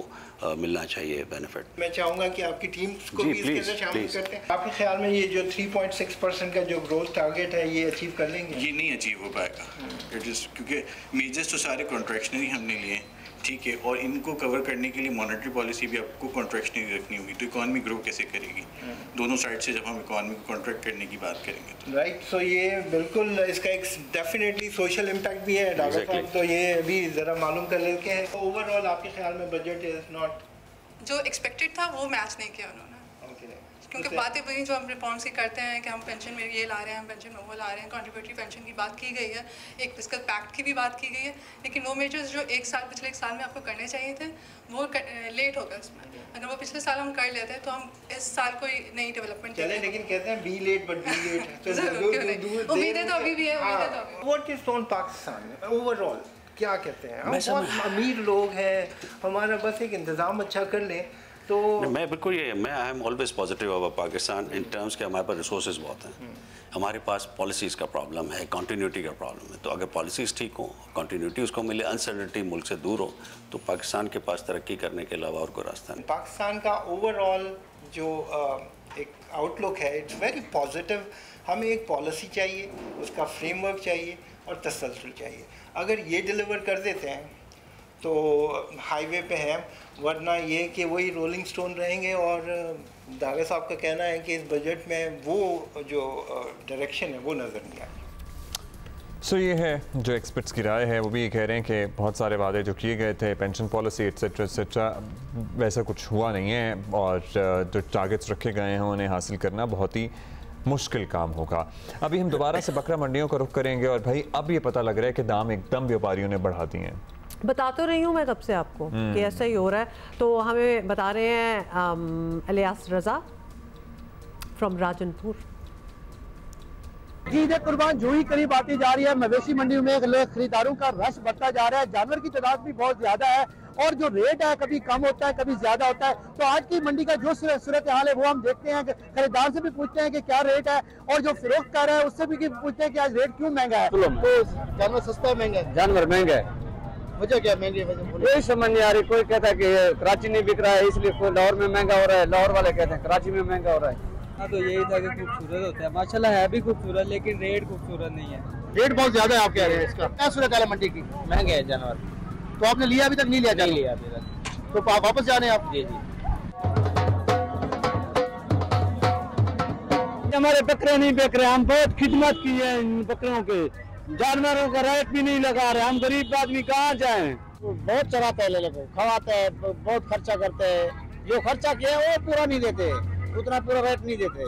मिलना चाहिए बेनिफिट। मैं चाहूँगा कि आपकी टीम को भी इसके अंदर शामिल करते हैं। आपके ख्याल में ये जो 3.6% का जो ग्रोथ टारगेट है ये अचीव कर लेंगे? ये नहीं अचीव हो पाएगा, क्योंकि मेजर्स तो सारे कॉन्ट्रैक्शनरी हमने लिए, ठीक है, और इनको कवर करने के लिए मॉनेटरी पॉलिसी भी आपको कॉन्ट्रैक्शनरी रखनी होगी, तो इकॉनमी ग्रो कैसे करेगी? दोनों साइड से जब हम इकॉनमी को कॉन्ट्रैक्ट करने की बात करेंगे तो राइट। सो ये बिल्कुल इसका एक डेफिनेटली सोशल इम्पैक्ट भी है डॉक्टर साहब, तो ये भी ज़रा मालूम कर लेते हैं। ओवरऑल आपके ख्याल में बजट इज़ नॉट जो एक्सपेक्टेड था वो मैच नहीं किया उन्होंने, क्योंकि बातें वही जो हम रिफॉर्म्स की करते हैं कि हम पेंशन में ये ला रहे हैं, हम पेंशन में वो ला रहे हैं, कंट्रीब्यूटरी पेंशन की बात की गई है, एक फिस्कल पैक्ट की भी बात की गई है, लेकिन वो मेजर्स जो पिछले एक साल में आपको करने चाहिए थे वो लेट हो गए उसमें। अगर वो पिछले साल हम कर लेते तो हम इस साल कोई नई डेवलपमेंट चले, लेकिन कहते हैं be late but be late तो उम्मीदें तो अभी भी है। What is on Pakistan overall, क्या कहते हैं? हम बहुत अमीर लोग हैं, हमारा बस एक इंतज़ाम अच्छा कर लें तो मैं बिल्कुल मैं I am always positive about Pakistan in terms के हमारे पास रिसोर्सेज बहुत हैं, हमारे पास पॉलिसीज़ का प्रॉब्लम है, कंटिन्यूटी का प्रॉब्लम है, तो अगर पॉलिसीज़ ठीक हो, कंटिन्यूटी उसको मिले, अनसर्टेनिटी मुल्क से दूर हो, तो पाकिस्तान के पास तरक्की करने के अलावा और कोई रास्ता नहीं। पाकिस्तान का ओवरऑल जो एक आउटलुक है इट्स वेरी पॉजिटिव। हमें एक पॉलिसी चाहिए, उसका फ्रेमवर्क चाहिए और तसलसल चाहिए। अगर ये डिलीवर कर देते हैं तो हाईवे पे हैं, वरना ये कि वही रोलिंग स्टोन रहेंगे। और दागा साहब का कहना है कि इस बजट में वो जो डायरेक्शन है वो नज़र नहीं आ रही। सो ये है जो एक्सपर्ट्स की राय है, वो भी ये कह रहे हैं कि बहुत सारे वादे जो किए गए थे, पेंशन पॉलिसी एट्सेट्रा वैसा कुछ हुआ नहीं है, और जो टारगेट्स रखे गए हैं उन्हें हासिल करना बहुत ही मुश्किल काम होगा। अभी हम दोबारा से बकरा मंडियों का रुख करेंगे और भाई अब ये पता लग रहा है कि दाम एकदम व्यापारियों ने बढ़ा दिए हैं। बता तो रही हूँ मैं कब से आपको कि ऐसा ही हो रहा है। तो हमें बता रहे हैं इलियास रजा फ्रॉम राजनपुर। ईद कुर्बान जो ही करीब आती जा रही है, मवेशी मंडी में खरीदारों का रश बढ़ता जा रहा है, जानवर की तादाद भी बहुत ज्यादा है और जो रेट है कभी कम होता है कभी ज्यादा होता है। तो आज की मंडी का जो सूरत हाल है वो हम देखते हैं, खरीदार से भी पूछते हैं कि क्या रेट है और जो फरोख्त कर रहा है उससे भी पूछते हैं कि आज रेट क्यों महंगा है। तो जानवर सस्ता है महंगा है? जानवर महंगा है। वजह क्या महंगी है? कोई समझ नहीं आ रही। कोई कहता है कि कराची नहीं बिक रहा है इसलिए कोई लाहौर में महंगा हो रहा है, लाहौर वाले कहते हैं कराची में महंगा हो रहा है। हाँ तो यही था कि खूबसूरत होता है, माशाल्लाह है भी खूबसूरत, लेकिन रेट खूबसूरत नहीं है। रेट बहुत ज्यादा है आप कह रहे हैं इसका? क्या सूरत है मंडी की? महंगे है जानवर। तो आपने लिया अभी तक? नहीं लिया? नहीं लिया अभी तक। तो वापस जाने आप? जी जी। हमारे बकरे नहीं बिक रहे, हम बहुत खिदमत की है इन बकरों के, जानवरों का रेट भी नहीं लगा रहे, हम गरीब आदमी कहाँ जाए। बहुत चराते हैं लोग, खवाते हैं, बहुत खर्चा करते हैं, जो खर्चा किया है वो पूरा नहीं देते, उतना पूरा रेट नहीं देते।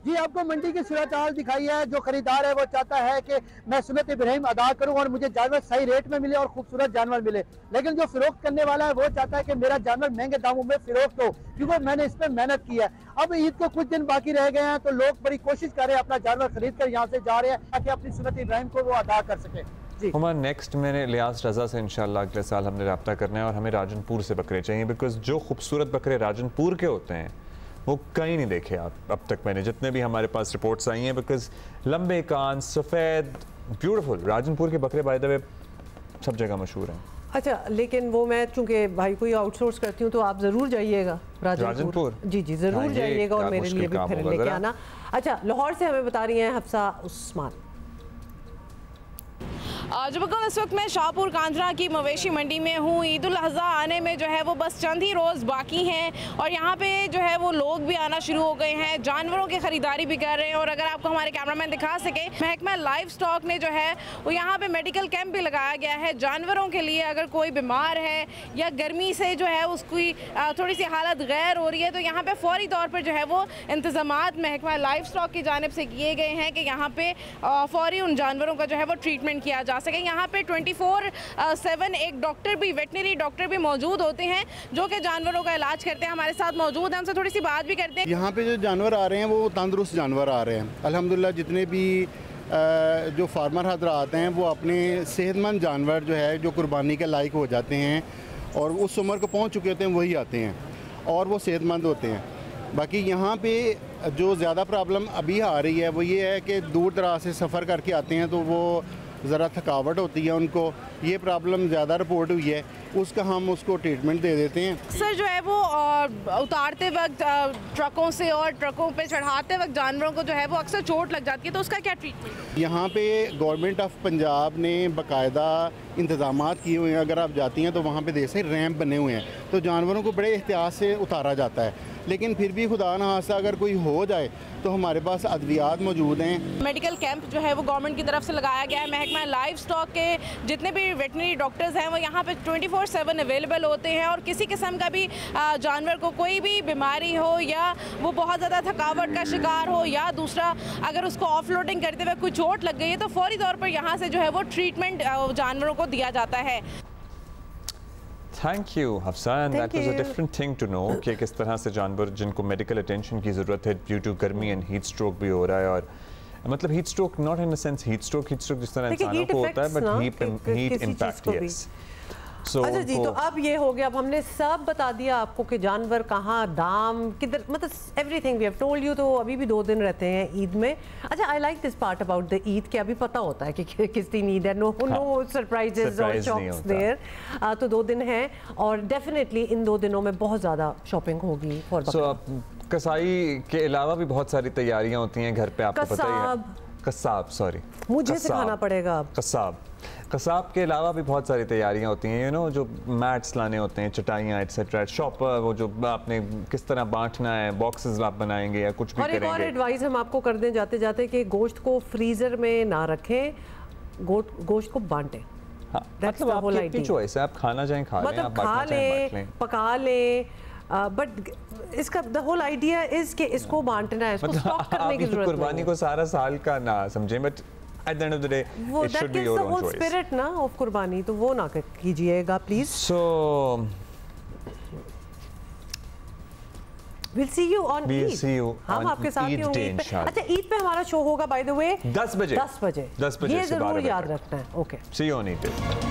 जी आपको मंडी की सूरत हाल दिखाई है। जो खरीदार है वो चाहता है कि मैं सुन्नत इब्राहिम अदा करूं और मुझे जानवर सही रेट में मिले और खूबसूरत जानवर मिले, लेकिन जो फरोख्त करने वाला है वो चाहता है कि मेरा जानवर महंगे दामों में फरोख्त हो, क्योंकि मैंने इस पर मेहनत की है। अब ईद को कुछ दिन बाकी रह गए हैं तो लोग बड़ी कोशिश कर रहे हैं, अपना जानवर खरीद कर यहाँ से जा रहे हैं ताकि अपनी सुन्नत इब्राहिम को वो अदा कर सके। हमारा नेक्स्ट मैंने इलियास रजा से इंशाल्लाह अगले साल हमने रब्ता करना है और हमें राजनपुर से बकरे चाहिए, बिकॉज जो खूबसूरत बकरे राजनपुर के होते हैं वो कहीं नहीं देखे आप अब तक, मैंने जितने भी हमारे पास रिपोर्ट्स आई हैं, बिकॉज लंबे कान सफ़ेद ब्यूटीफुल राजनपुर के बकरे बाय द वे सब जगह मशहूर हैं। अच्छा, लेकिन वो मैं चूंकि भाई को आउटसोर्स करती हूँ तो आप ज़रूर जाइएगा राजनपुर। जी जी ज़रूर जाइएगा और मेरे लिए भी फिर लेके आना। अच्छा, लाहौर से हमें बता रही हैं हफ्सा उस्मान। जो बिल्कुल इस वक्त मैं शाहपुर कांजरा की मवेशी मंडी में हूँ। ईद उल अज़हा आने में जो है वो बस चंद ही रोज़ बाकी हैं और यहाँ पे जो है वो लोग भी आना शुरू हो गए हैं, जानवरों की ख़रीदारी भी कर रहे हैं। और अगर आपको हमारे कैमरामैन दिखा सके, महकमा लाइव स्टॉक ने जो है वो यहाँ पे मेडिकल कैंप भी लगाया गया है जानवरों के लिए। अगर कोई बीमार है या गर्मी से जो है उसकी थोड़ी सी हालत गैर हो रही है तो यहाँ पर फ़ौरी तौर पर जो है वो इंतज़ामात महकमा लाइव स्टॉक की जानिब से किए गए हैं कि यहाँ पर फ़ौरी उन जानवरों का जो है वो ट्रीटमेंट किया जा सके। यहाँ पे 24/7 एक डॉक्टर भी, वेटनरी डॉक्टर भी मौजूद होते हैं जो कि जानवरों का इलाज करते हैं। हमारे साथ मौजूद हैं, हमसे थोड़ी सी बात भी करते हैं। यहाँ पे जो जानवर आ रहे हैं वो तंदुरुस्त जानवर आ रहे हैं अल्हम्दुलिल्लाह। जितने भी जो फार्मर हजरात हैं वो अपने सेहतमंद जानवर जो है जो कुर्बानी के लायक हो जाते हैं और उस उम्र को पहुँच चुके होते हैं वही आते हैं और वो सेहतमंद होते हैं। बाकी यहाँ पे जो ज़्यादा प्रॉब्लम अभी आ रही है वो ये है कि दूर दराज से सफ़र करके आते हैं तो वो ज़रा थकावट होती है उनको, ये प्रॉब्लम ज़्यादा रिपोर्ट हुई है, उसका हम उसको ट्रीटमेंट दे देते हैं। सर जो है वो उतारते वक्त ट्रकों से और ट्रकों पे चढ़ाते वक्त जानवरों को जो है वो अक्सर चोट लग जाती है, तो उसका क्या ट्रीटमेंट? यहाँ पे गवर्नमेंट ऑफ पंजाब ने बाकायदा इंतज़ामात किए हुए हैं। अगर आप जाती हैं तो वहाँ पे जैसे रैंप बने हुए हैं तो जानवरों को बड़े एहतियात से उतारा जाता है, लेकिन फिर भी खुदा न खास्ता अगर कोई हो जाए तो हमारे पास अद्वियात मौजूद हैं। मेडिकल कैंप जो है वो गवर्नमेंट की तरफ से लगाया गया है। महकमा लाइव स्टॉक के जितने भी वेटनरी डॉक्टर्स हैं वो यहाँ पे 24/7 अवेलेबल होते हैं और किसी किस्म का भी जानवर को कोई भी बीमारी हो या वो बहुत ज़्यादा थकावट का शिकार हो या दूसरा अगर उसको ऑफलोडिंग करते हुए कोई चोट लग गई है तो फौरी तौर पर यहाँ से जो है वो ट्रीटमेंट जानवरों को दिया जाता है। Thank you Hafsa, and that was a different thing to know कि किस तरह से जानवर जिनको मेडिकल अटेंशन की ज़रूरत है ड्यू टू गर्मी एंड हीट स्ट्रोक भी हो रहा है। और मतलब heat stroke not in the sense heat stroke जिस तरह इंसानों को होता है बट हीट इम्पैक्ट, यस। अच्छा जी, तो अब ये हो गया, अब हमने सब बता दिया आपको कि जानवर कहाँ, दाम किधर, मतलब everything we have told you. तो अभी भी 2 दिन रहते हैं ईद में। अच्छा, I like this part about the Eid कि अभी पता होता है कि किस दिन ईद है, नो सरप्राइजेस और शॉप्स देयर। तो 2 दिन हैं और डेफिनेटली इन 2 दिनों में बहुत ज़्यादा शॉपिंग होगी फॉर कसाई के अलावा भी बहुत सारी तैयारियां होती हैं घर पे, आपको पता ही है। कसाब, सॉरी, मुझे सिखाना पड़ेगा अब। कसाब के अलावा भी बहुत सारी तैयारियां होती हैं, जो मैट्स लाने होते हैं, चटाइयाँ एटसेट्रा, शॉपर, वो जो आपने किस तरह बांटना है, बॉक्सेस आप बनाएंगे या कुछ भी करेंगे। और एक और एडवाइस हम आपको कर दें जाते जाते कि गोश्त को फ्रीजर में ना रखें, गोश्त को बांटें। हाँ, मतलब आपकी अपनी चॉइस है, आप खाना चाहें खा लें, मतलब खा लें, पका लें, बट इसका द होल आइडिया इज कि इसको बांटना है, इसको स्टॉक करने की जरूरत नहीं है। कुर्बानी को सारा साल का ना समझें, but at the end of the day वो it should that be gives your the own whole choice. spirit ना of कुर्बानी, तो वो ना कीजिएगा please. So we'll see you on we'll Eid. see you हम on आपके साथ ही Eid होंगे day, ईद पे. इंशाल्लाह. अच्छा ईद पे हमारा शो होगा by the way 10 बजे. 10 बजे. 10 बजे ये से 12 जरूर बजे याद तक. रखना है. Okay. See you on Eid.